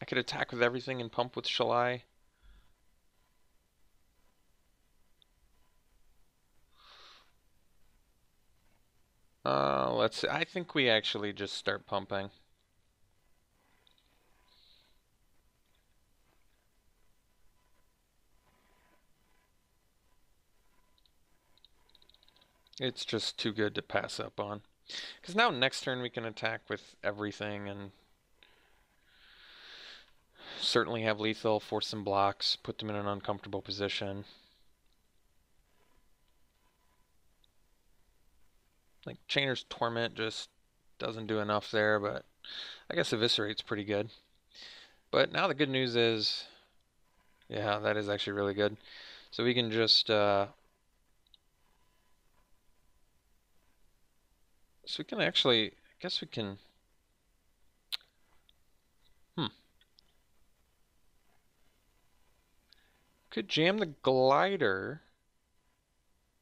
I could attack with everything and pump with Shalai. Let's see. I think we actually just start pumping. It's just too good to pass up on. Because now next turn we can attack with everything and certainly have lethal, force some blocks, put them in an uncomfortable position. Like Chainer's Torment just doesn't do enough there, but I guess Eviscerate's pretty good. But now the good news is, yeah, that is actually really good. So we can just, so we can actually, I guess we can Could jam the glider.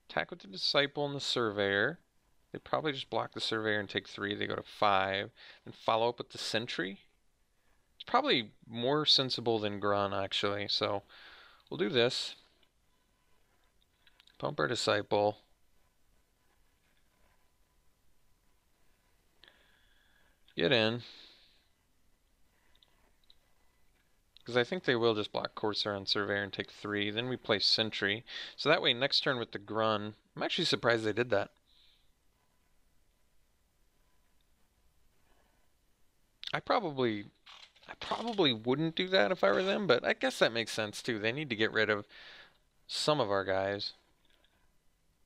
Attack with the Disciple and the Surveyor. They probably just block the Surveyor and take 3. They go to 5. And follow up with the Sentry. It's probably more sensible than Grun, actually. So we'll do this. Pump our Disciple. Get in. Because I think they will just block Corsair and Surveyor and take 3. Then we play Sentry. So that way, next turn with the Grun, I'm actually surprised they did that. I probably wouldn't do that if I were them, but I guess that makes sense too. They need to get rid of some of our guys.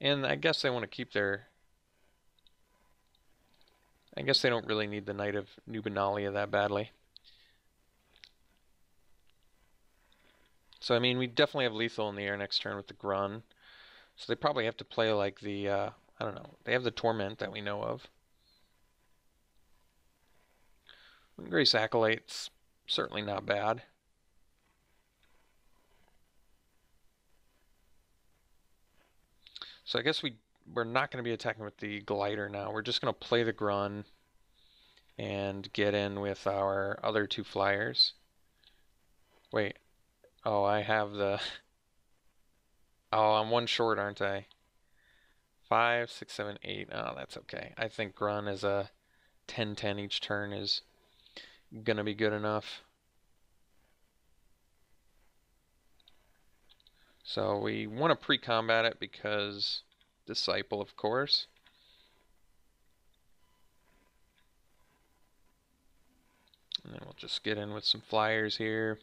And I guess they want to keep their... I guess they don't really need the Knight of Nubenalia that badly. So, I mean, we definitely have lethal in the air next turn with the Grun. So they probably have to play like the, I don't know. They have the Torment that we know of. Grace Acolyte's certainly not bad. So I guess we're not going to be attacking with the Glider now. We're just going to play the Grun and get in with our other 2 flyers. Wait. Oh, I have the... Oh, I'm 1 short, aren't I? 5, 6, 7, 8. Oh, that's okay. I think Grun is a 10-10 each turn is gonna be good enough. So we want to pre-combat it because Disciple, of course. And then we'll just get in with some flyers here.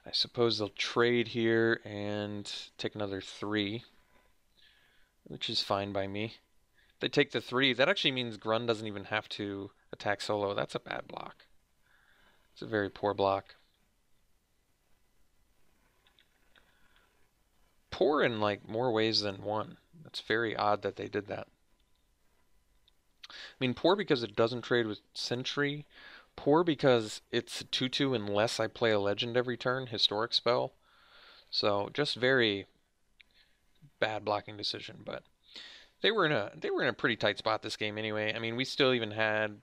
I suppose they'll trade here and take another 3, which is fine by me. If they take the 3, that actually means Grun doesn't even have to attack solo. That's a bad block. It's a very poor block. Poor in like more ways than one. That's very odd that they did that. I mean, poor because it doesn't trade with Sentry. Poor because it's 2/2 unless I play a legend every turn, historic spell. So just very bad blocking decision, but they were in a pretty tight spot this game anyway. I mean, we still even had,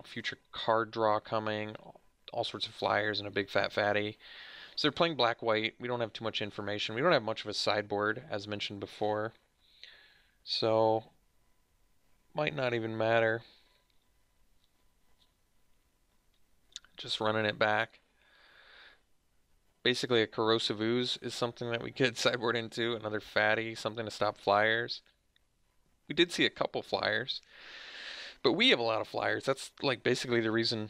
future card draw coming, all sorts of flyers and a big fat fatty. So they're playing black white. We don't have too much information. We don't have much of a sideboard as mentioned before. So might not even matter. Just running it back. Basically, a Corrosive Ooze is something that we could sideboard into. Another fatty, something to stop flyers. We did see a couple flyers, but we have a lot of flyers. That's like basically the reason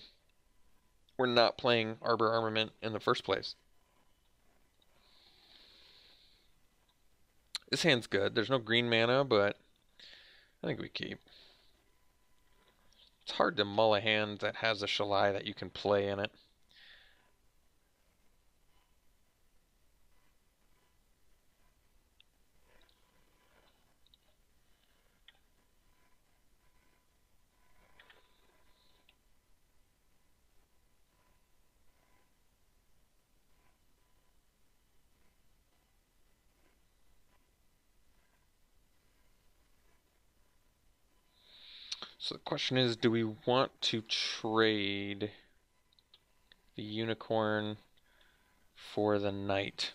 we're not playing Arbor Armament in the first place. This hand's good. There's no green mana, but I think we keep. It's hard to mull a hand that has a Shalai that you can play in it. So the question is, do we want to trade the Unicorn for the Knight?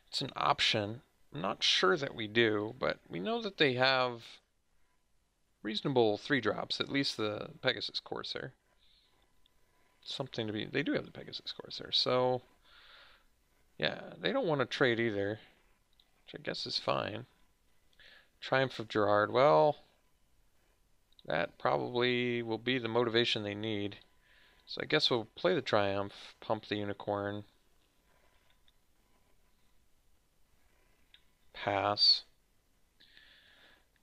It's an option. I'm not sure that we do, but we know that they have reasonable 3-drops, at least the Pegasus Corsair. Something to be... They do have the Pegasus Corsair, so... Yeah, they don't want to trade either, which I guess is fine. Triumph of Gerard, well... That probably will be the motivation they need. So I guess we'll play the Triumph, pump the Unicorn. Pass.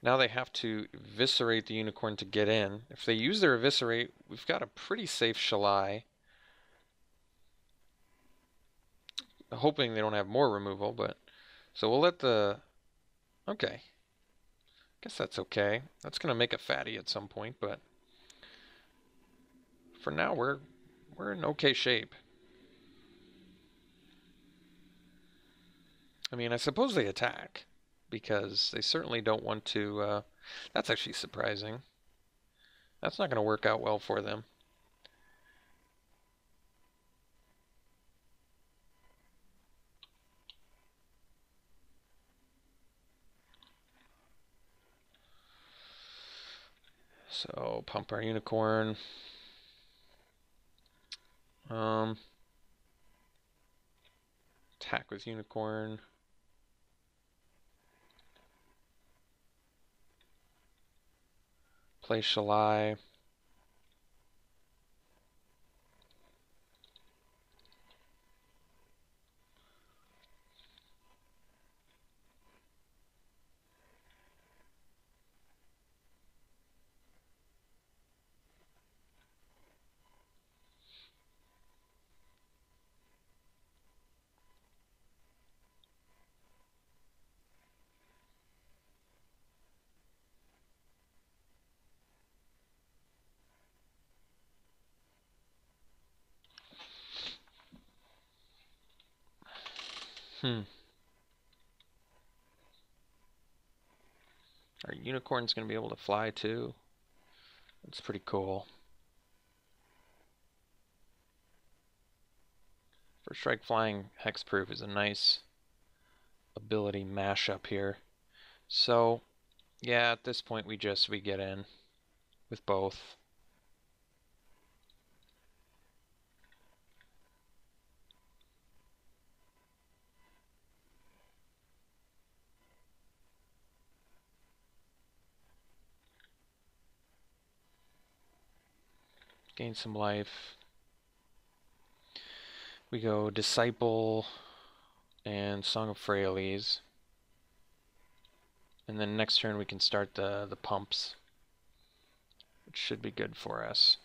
Now they have to eviscerate the Unicorn to get in. If they use their eviscerate, we've got a pretty safe Shalai. Hoping they don't have more removal, but... So we'll let the... Okay. Guess that's okay. That's going to make a fatty at some point, but... For now, we're in okay shape. I mean, I suppose they attack, because they certainly don't want to... that's actually surprising. That's not going to work out well for them. So, pump our unicorn. Attack with unicorn. Play Shalai. Our unicorn's going to be able to fly too. That's pretty cool. First Strike Flying Hexproof is a nice ability mashup here. So, yeah, at this point we get in with both. Gain some life. We go Disciple and Song of Freyalise. And then next turn we can start the pumps, which should be good for us.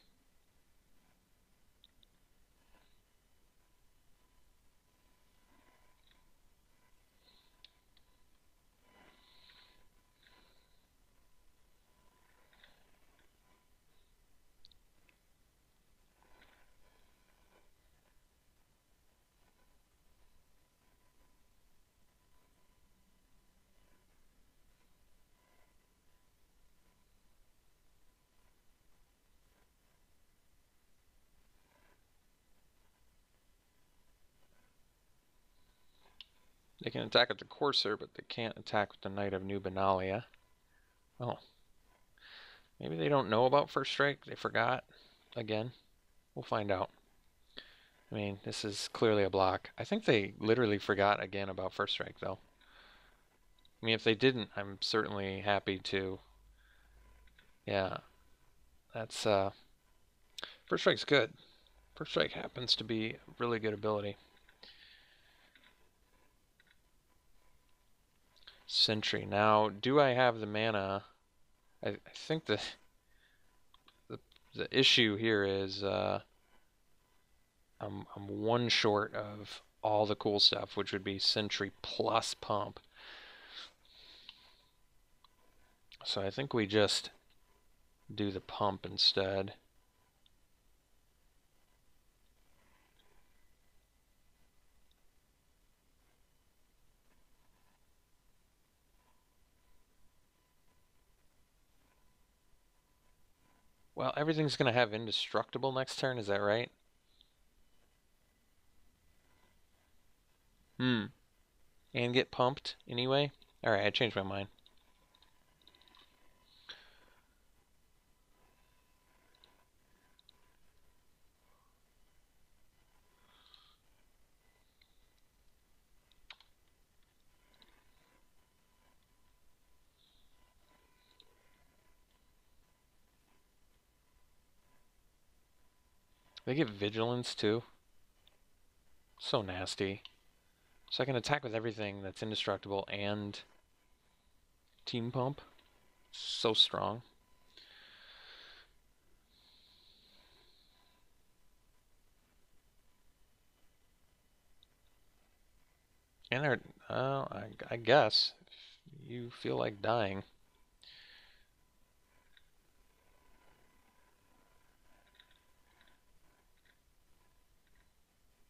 They can attack with the Courser, but they can't attack with the Knight of New Benalia. Oh. Maybe they don't know about First Strike. They forgot. Again. We'll find out. I mean, this is clearly a block. I think they literally forgot again about First Strike, though. I mean, if they didn't, I'm certainly happy to... Yeah. That's, First Strike's good. First Strike happens to be a really good ability. Sentry. Now, do I have the mana? I think the issue here is I'm one short of all the cool stuff, which would be Sentry plus Pump. So I think we just do the Pump instead. Well, everything's going to have Indestructible next turn, is that right? And get pumped anyway? Alright, I changed my mind. They get Vigilance too. So nasty. So I can attack with everything that's indestructible and Team Pump. So strong. And they're, I guess, if you feel like dying.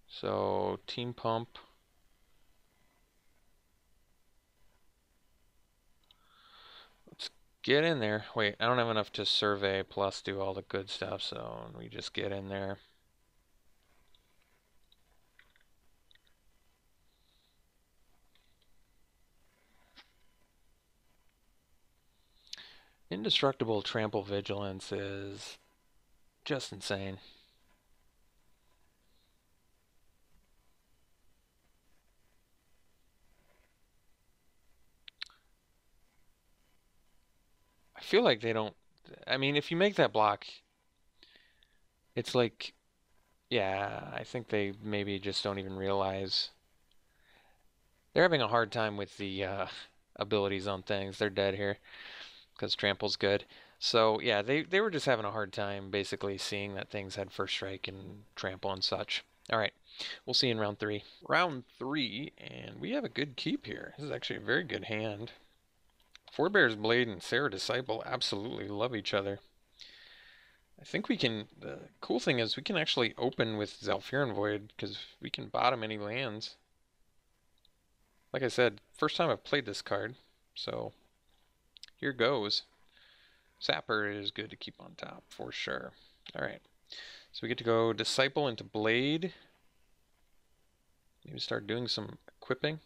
So, Team Pump. Get in there. Wait, I don't have enough to survey plus do all the good stuff, so we just get in there. Indestructible Trample Vigilance is just insane. I feel like they don't... I mean, if you make that block, it's like... Yeah, I think they maybe just don't even realize. They're having a hard time with the abilities on things. They're dead here because Trample's good. So, yeah, they were just having a hard time basically seeing that things had First Strike and Trample and such. All right, we'll see you in round 3. Round 3, and we have a good keep here. This is actually a very good hand. Forebear's Blade and Sarah Disciple absolutely love each other. I think we can... The cool thing is we can actually open with Zhalfirin Void because we can bottom any lands. Like I said, first time I've played this card, so here goes. Sapper is good to keep on top, for sure. Alright, so we get to go Disciple into Blade. Maybe start doing some equipping.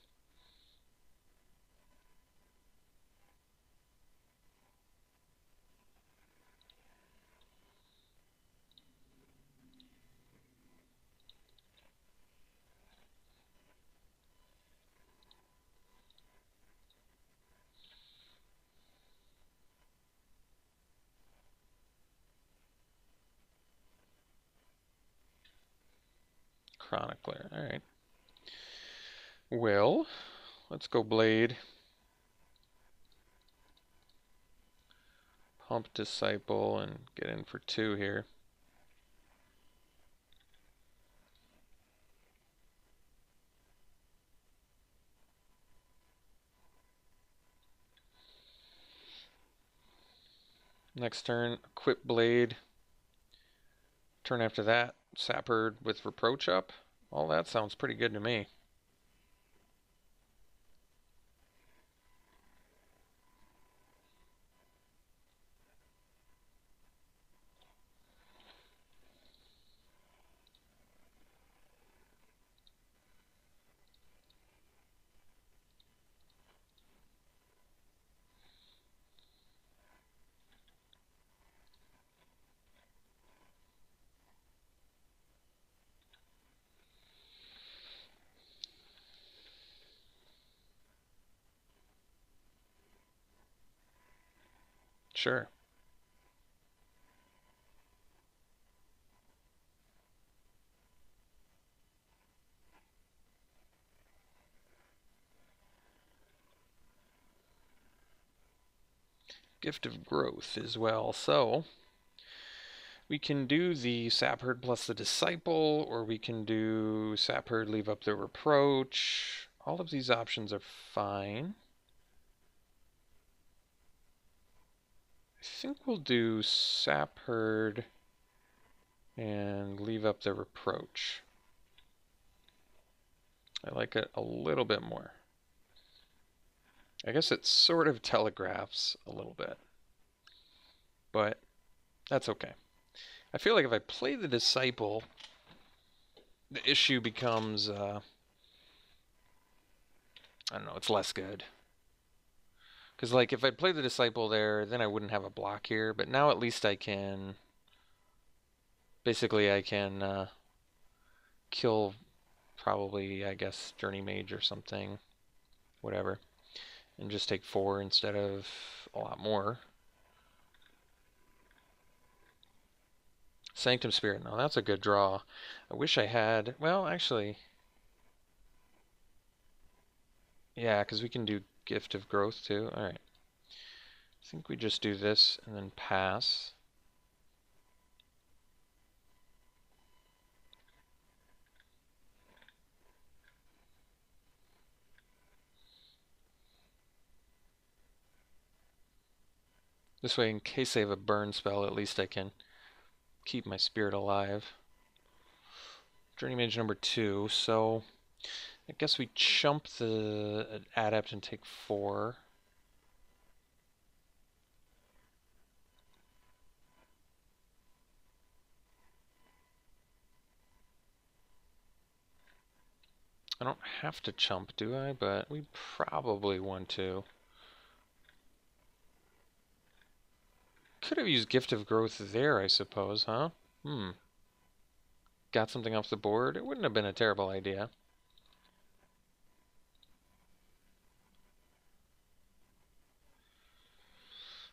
Chronicler, alright. Well, let's go Blade. Pump Disciple and get in for 2 here. Next turn, equip Blade. Turn after that, Sapper with Reproach up. All that sounds pretty good to me. Sure. Gift of Growth as well. So we can do the Sapherd plus the Disciple, or we can do Sapherd, leave up the Reproach. All of these options are fine. I think we'll do Sapherd and leave up the Reproach. I like it a little bit more. I guess it sort of telegraphs a little bit, but that's okay. I feel like if I play the Disciple, the issue becomes, I don't know, it's less good. Because, like, if I play the Disciple there, then I wouldn't have a block here, but now at least I can, basically I can kill probably, I guess, Journey Mage or something, whatever, and just take 4 instead of a lot more. Sanctum Spirit, no, that's a good draw. I wish I had, well, actually, yeah, because we can do Gift of Growth too. Alright. I think we just do this and then pass. This way, in case I have a burn spell, at least I can keep my spirit alive. Journey Mage number 2, so I guess we chump the Adept and take 4. I don't have to chump, do I? But we probably want to. Could have used Gift of Growth there, I suppose, huh? Got something off the board. It wouldn't have been a terrible idea.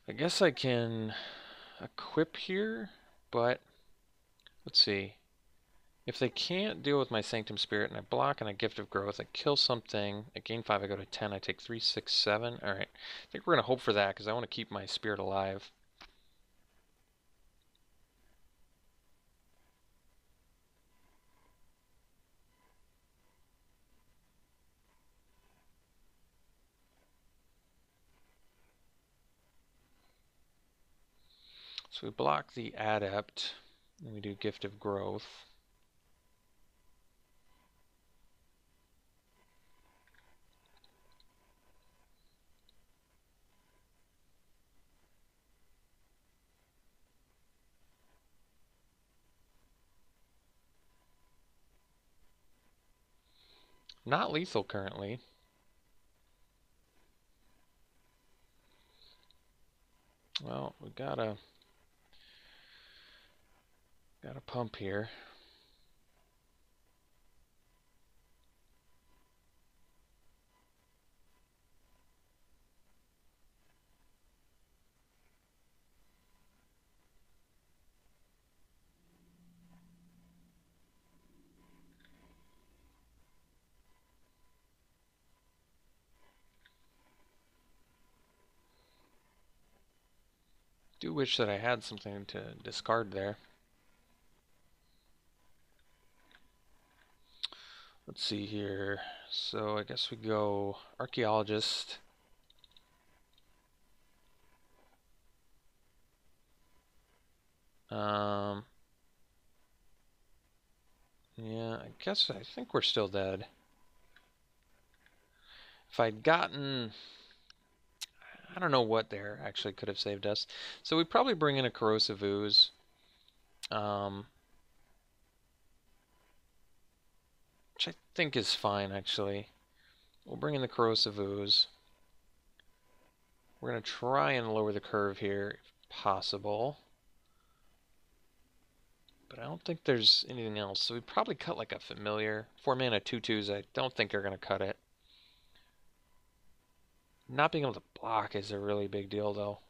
I guess I can equip here, but let's see. If they can't deal with my Sanctum Spirit and I block and I Gift of Growth, I kill something. At gain 5, I go to 10. I take 3, 6, 7. Alright. I think we're going to hope for that because I want to keep my Spirit alive. So we block the Adept, and we do Gift of Growth. Not lethal currently. Well, we gotta pump here. Do wish that I had something to discard there. Let's see here. So I guess we go Archaeologist. Yeah, I think we're still dead. If I'd gotten... I don't know what there actually could have saved us. So we'd probably bring in a Corrosive Ooze. Which I think is fine, actually. We'll bring in the Corrosive Ooze. We're going to try and lower the curve here, if possible. But I don't think there's anything else. So we'd probably cut like a Familiar. 4 mana 2/2s, I don't think are going to cut it. Not being able to block is a really big deal, though.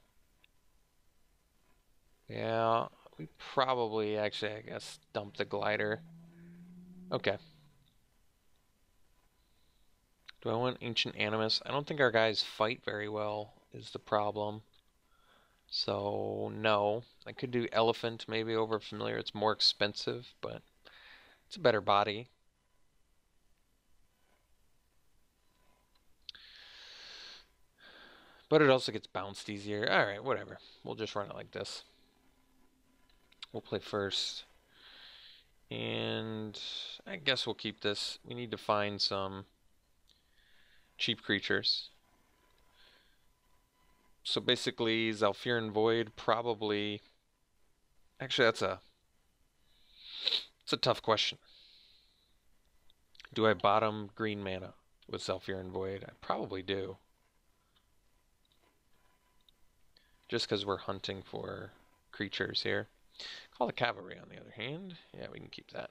Yeah, we probably actually, I guess, dump the Glider. Okay. Do I want Ancient Animus? I don't think our guys fight very well, is the problem. So, no. I could do Elephant maybe over Familiar. It's more expensive, but it's a better body. But it also gets bounced easier. Alright, whatever. We'll just run it like this. We'll play first. And I guess we'll keep this. We need to find some cheap creatures. So basically, Zhalfirin Void probably... Actually, it's a tough question. Do I bottom green mana with Zhalfirin Void? I probably do. Just because we're hunting for creatures here. Call the Cavalry, on the other hand. Yeah, we can keep that.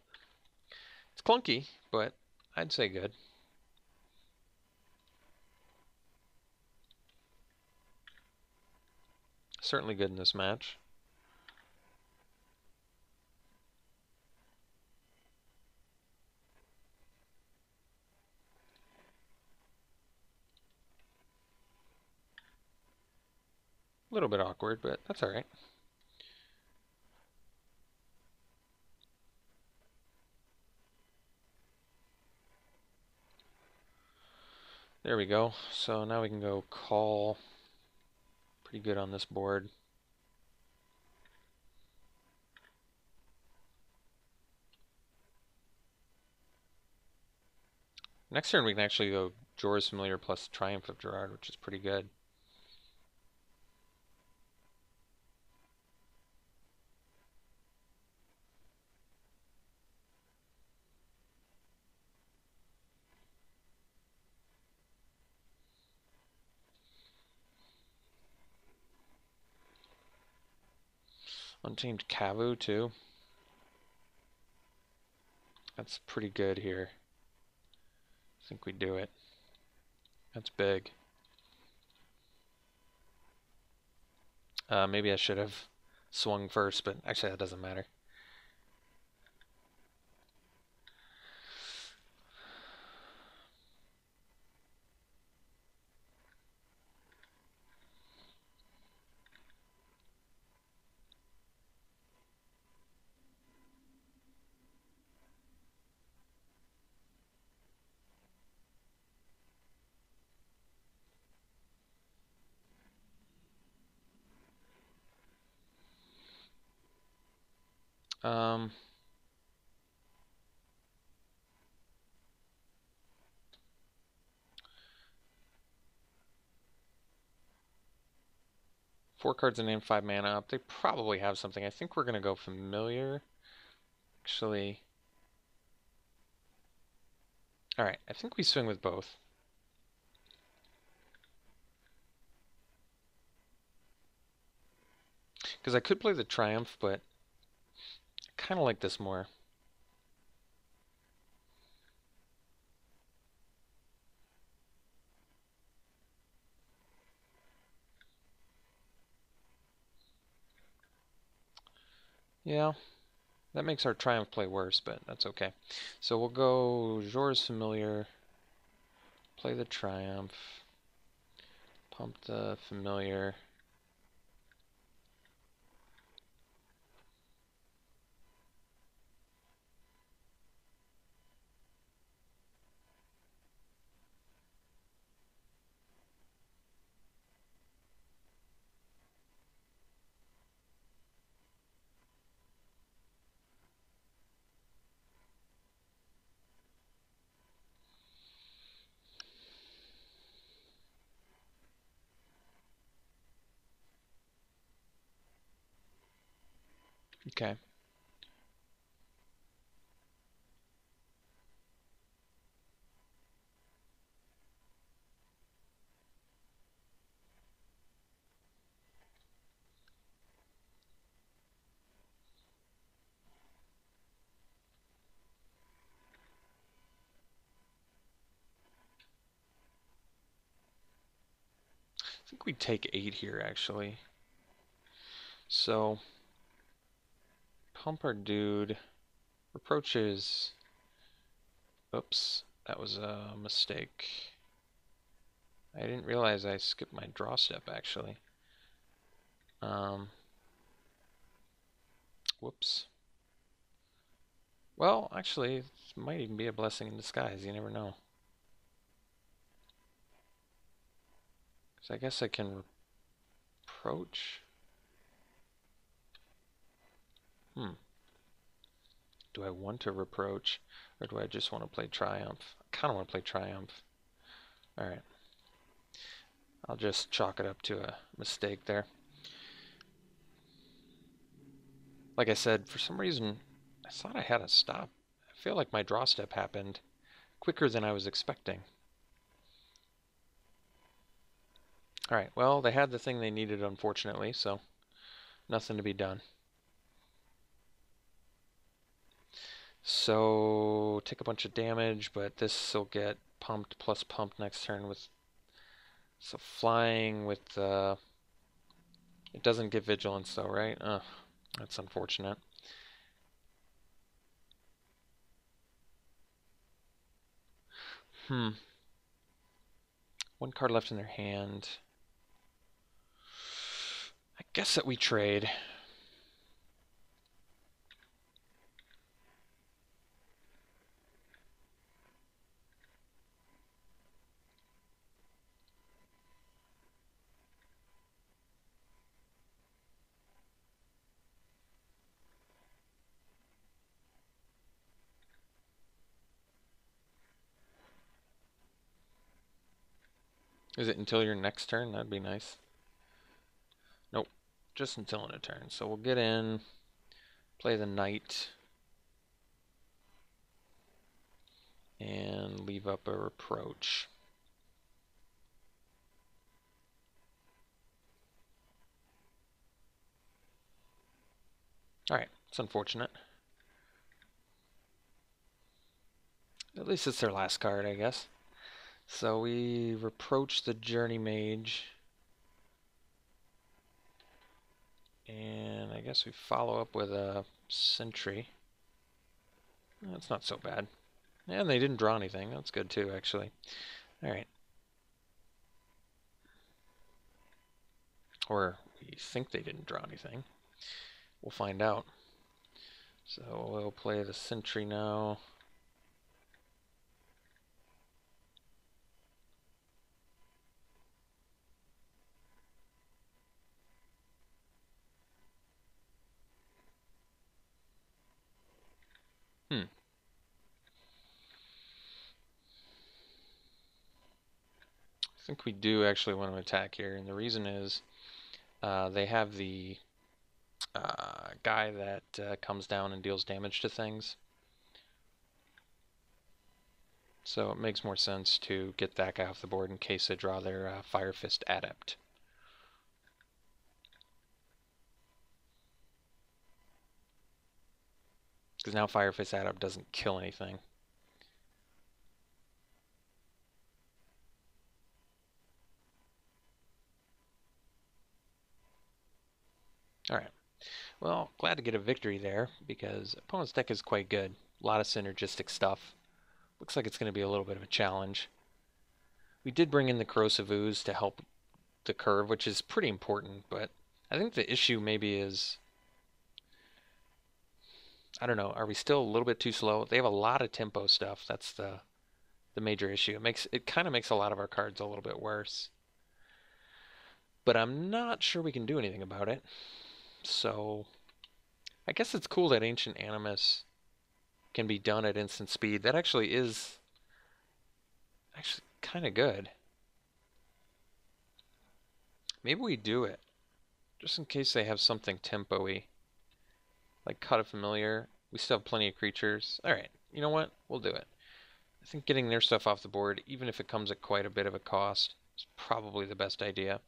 It's clunky, but I'd say good. Certainly good in this match. A little bit awkward, but that's alright. There we go. So now we can go call. Pretty good on this board. Next turn we can actually go Jorah's Familiar plus Triumph of Gerard, which is pretty good. Untamed Kavu, too. That's pretty good here. I think we do it. That's big. Maybe I should have swung first, but actually that doesn't matter. Um, Four cards in name, 5 mana up. They probably have something. I think we're going to go familiar. Actually, alright, I think we swing with both. Because I could play the Triumph, but I kind of like this more. Yeah, that makes our Triumph play worse, but that's okay. So we'll go Jor's Familiar, play the Triumph, pump the Familiar. Okay. I think we take 8 here, actually. So, pump our dude. Reproaches. Oops, that was a mistake. I didn't realize I skipped my draw step, actually. Whoops. Well, actually, it might even be a blessing in disguise. You never know. So I guess I can reproach. Do I want to reproach, or do I just want to play Triumph? I kind of want to play Triumph. Alright. I'll just chalk it up to a mistake there. Like I said, for some reason, I thought I had a stop. I feel like my draw step happened quicker than I was expecting. Alright, well, they had the thing they needed, unfortunately, so nothing to be done. So, take a bunch of damage, but this will get pumped plus pumped next turn with... So, flying with... it doesn't get vigilance, though, right? That's unfortunate. One card left in their hand. I guess that we trade. Is it until your next turn? That'd be nice. Nope, just until in a turn. So we'll get in, play the knight, and leave up a reproach. Alright, it's unfortunate. At least it's their last card, I guess. So we reproach the Journey Mage. And I guess we follow up with a Sentry. That's not so bad. And they didn't draw anything. That's good too, actually. Alright. Or we think they didn't draw anything. We'll find out. So we'll play the Sentry now. I think we do actually want to attack here, and the reason is they have the guy that comes down and deals damage to things. So it makes more sense to get that guy off the board in case they draw their Fire Fist Adept. Because now Fire Fist Adept doesn't kill anything. Alright. Well, glad to get a victory there, because opponent's deck is quite good. A lot of synergistic stuff. Looks like it's going to be a little bit of a challenge. We did bring in the Corrosive Ooze to help the curve, which is pretty important, but I think the issue maybe is, I don't know, are we still a little bit too slow? They have a lot of tempo stuff. That's the major issue. It kind of makes a lot of our cards a little bit worse. But I'm not sure we can do anything about it. So I guess it's cool that Ancient Animus can be done at instant speed. That actually is kind of good. Maybe we do it, just in case they have something tempo-y. Like Cut a Familiar. We still have plenty of creatures. Alright, you know what? We'll do it. I think getting their stuff off the board, even if it comes at quite a bit of a cost, is probably the best idea.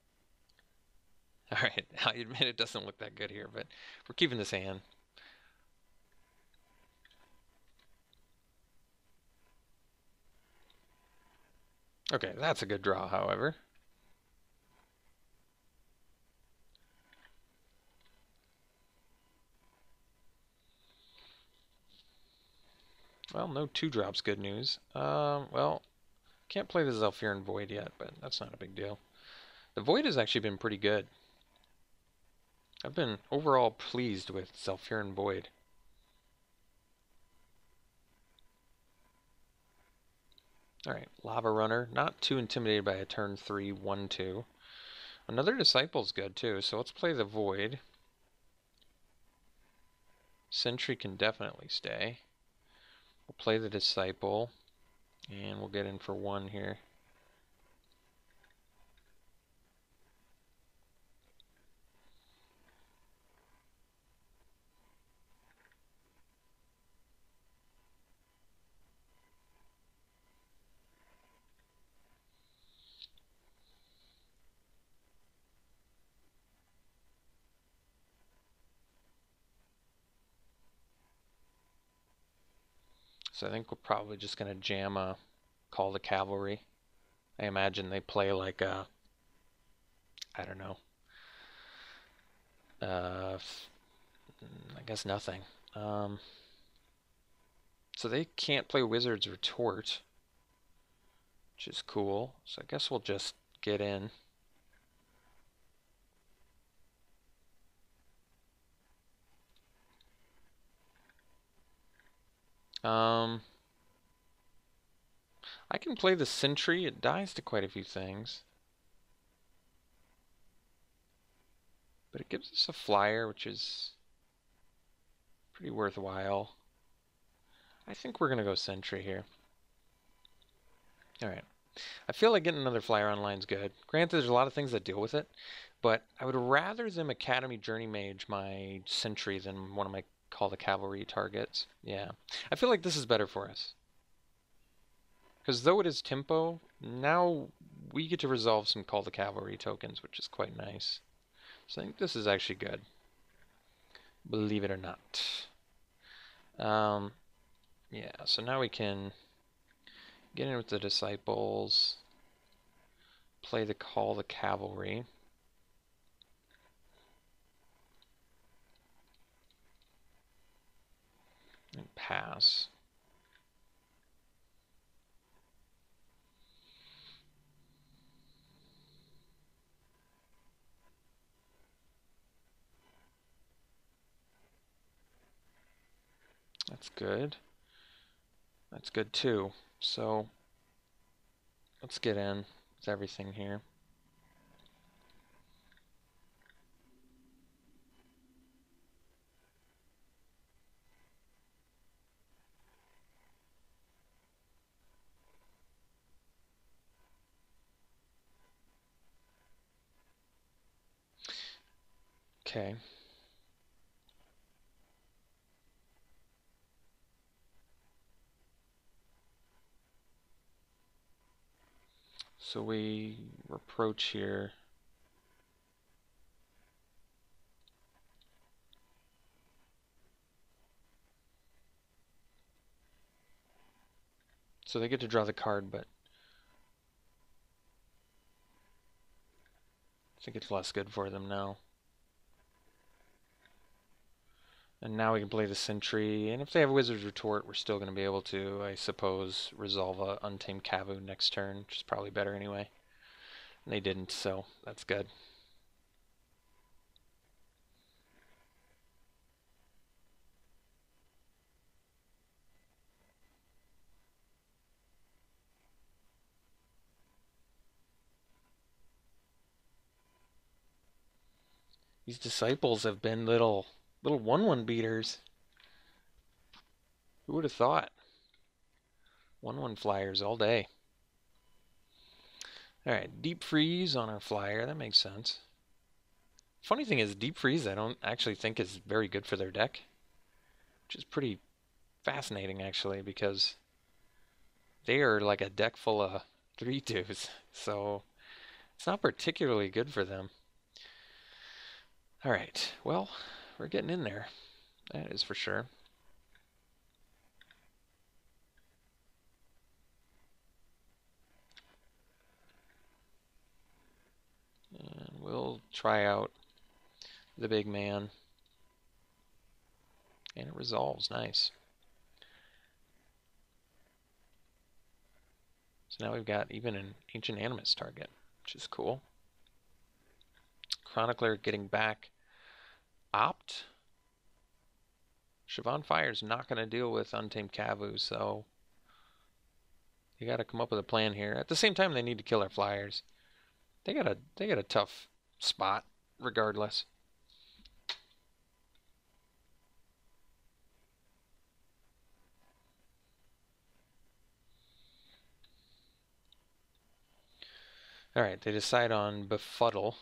Alright, I admit it doesn't look that good here, but we're keeping this hand. Okay, that's a good draw, however. Well, no 2-drops, good news. Well, can't play the Zhalfirin Void yet, but that's not a big deal. The Void has actually been pretty good. I've been overall pleased with Zhalfirin Void. Alright, Lava Runner. Not too intimidated by a turn 3, 1-2. Another Disciple's good too, so let's play the Void. Sentry can definitely stay. We'll play the Disciple, and we'll get in for 1 here. So I think we're probably just going to jam a Call the Cavalry. I imagine they play like a, I don't know, I guess nothing. So they can't play Wizard's Retort, which is cool. So I guess we'll just get in. I can play the Sentry. It dies to quite a few things. But it gives us a flyer, which is pretty worthwhile. I think we're going to go Sentry here. Alright. I feel like getting another flyer online is good. Granted, there's a lot of things that deal with it, but I would rather them Academy Journey Mage my Sentry than one of my Call the Cavalry targets. Yeah. I feel like this is better for us. Because though it is tempo, now we get to resolve some Call the Cavalry tokens, which is quite nice. So I think this is actually good. believe it or not. Yeah, so now we can get in with the Disciples, play the Call the Cavalry. And pass. That's good. That's good too. So let's get in with everything here. Okay. So we approach here. So they get to draw the card, but I think it's less good for them now. And now we can play the Sentry, and if they have Wizard's Retort, we're still going to be able to, I suppose, resolve a Untamed Kavu next turn, which is probably better anyway. And they didn't, so that's good. These Disciples have been little 1/1 beaters. Who would have thought? 1/1 flyers all day. Alright, Deep Freeze on our flyer. That makes sense. Funny thing is, Deep Freeze I don't actually think is very good for their deck. Which is pretty fascinating, actually, because they are like a deck full of 3/2s. So it's not particularly good for them. Alright, well, we're getting in there. That is for sure. And we'll try out the big man. And it resolves. Nice. So now we've got even an Ancient Animus target, which is cool. Chronicler getting back. Opt. Siobhan Fire's not going to deal with Untamed Kavu, so you got to come up with a plan here. At the same time, they need to kill our flyers. They got a tough spot, regardless. All right, they decide on Befuddle.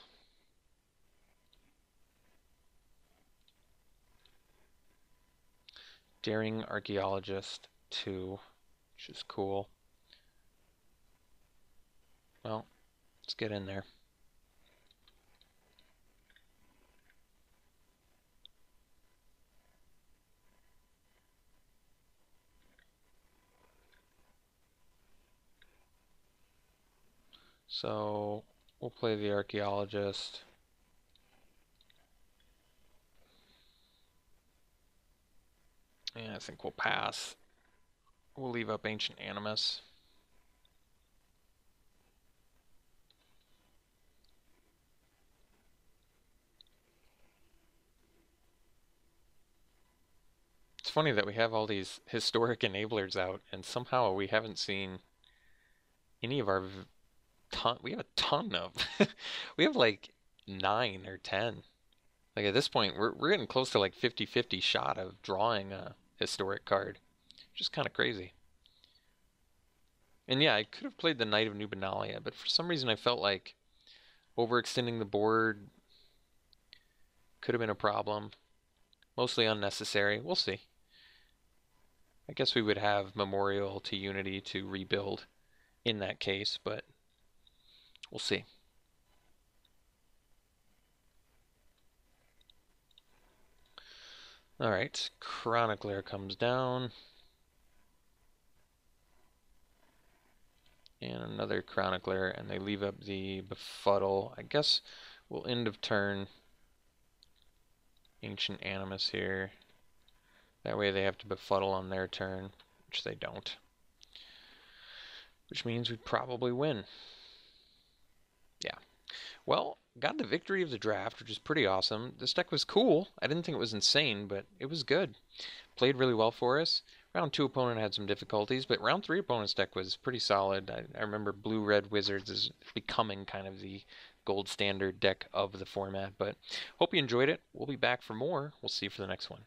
Daring Archaeologist 2, which is cool. Well, let's get in there. So we'll play the Archaeologist. And I think we'll pass. We'll leave up Ancient Animus. It's funny that we have all these historic enablers out, and somehow we haven't seen any of our we have a ton of. We have like 9 or 10. Like at this point, we're getting close to like 50-50 shot of drawing a historic card, which is kind of crazy. And yeah, I could have played the Knight of New Benalia, but for some reason I felt like overextending the board could have been a problem. Mostly unnecessary. We'll see. I guess we would have Memorial to Unity to rebuild in that case, but we'll see. Alright, Chronicler comes down. And another Chronicler, and they leave up the Befuddle. I guess we'll end of turn Ancient Animus here. That way they have to Befuddle on their turn, which they don't. Which means we probably win. Yeah. Well, got the victory of the draft, which is pretty awesome. This deck was cool. I didn't think it was insane, but it was good. Played really well for us. Round 2 opponent had some difficulties, but round 3 opponent's deck was pretty solid. I remember Blue-Red Wizards is becoming kind of the gold standard deck of the format, but hope you enjoyed it. We'll be back for more. We'll see you for the next one.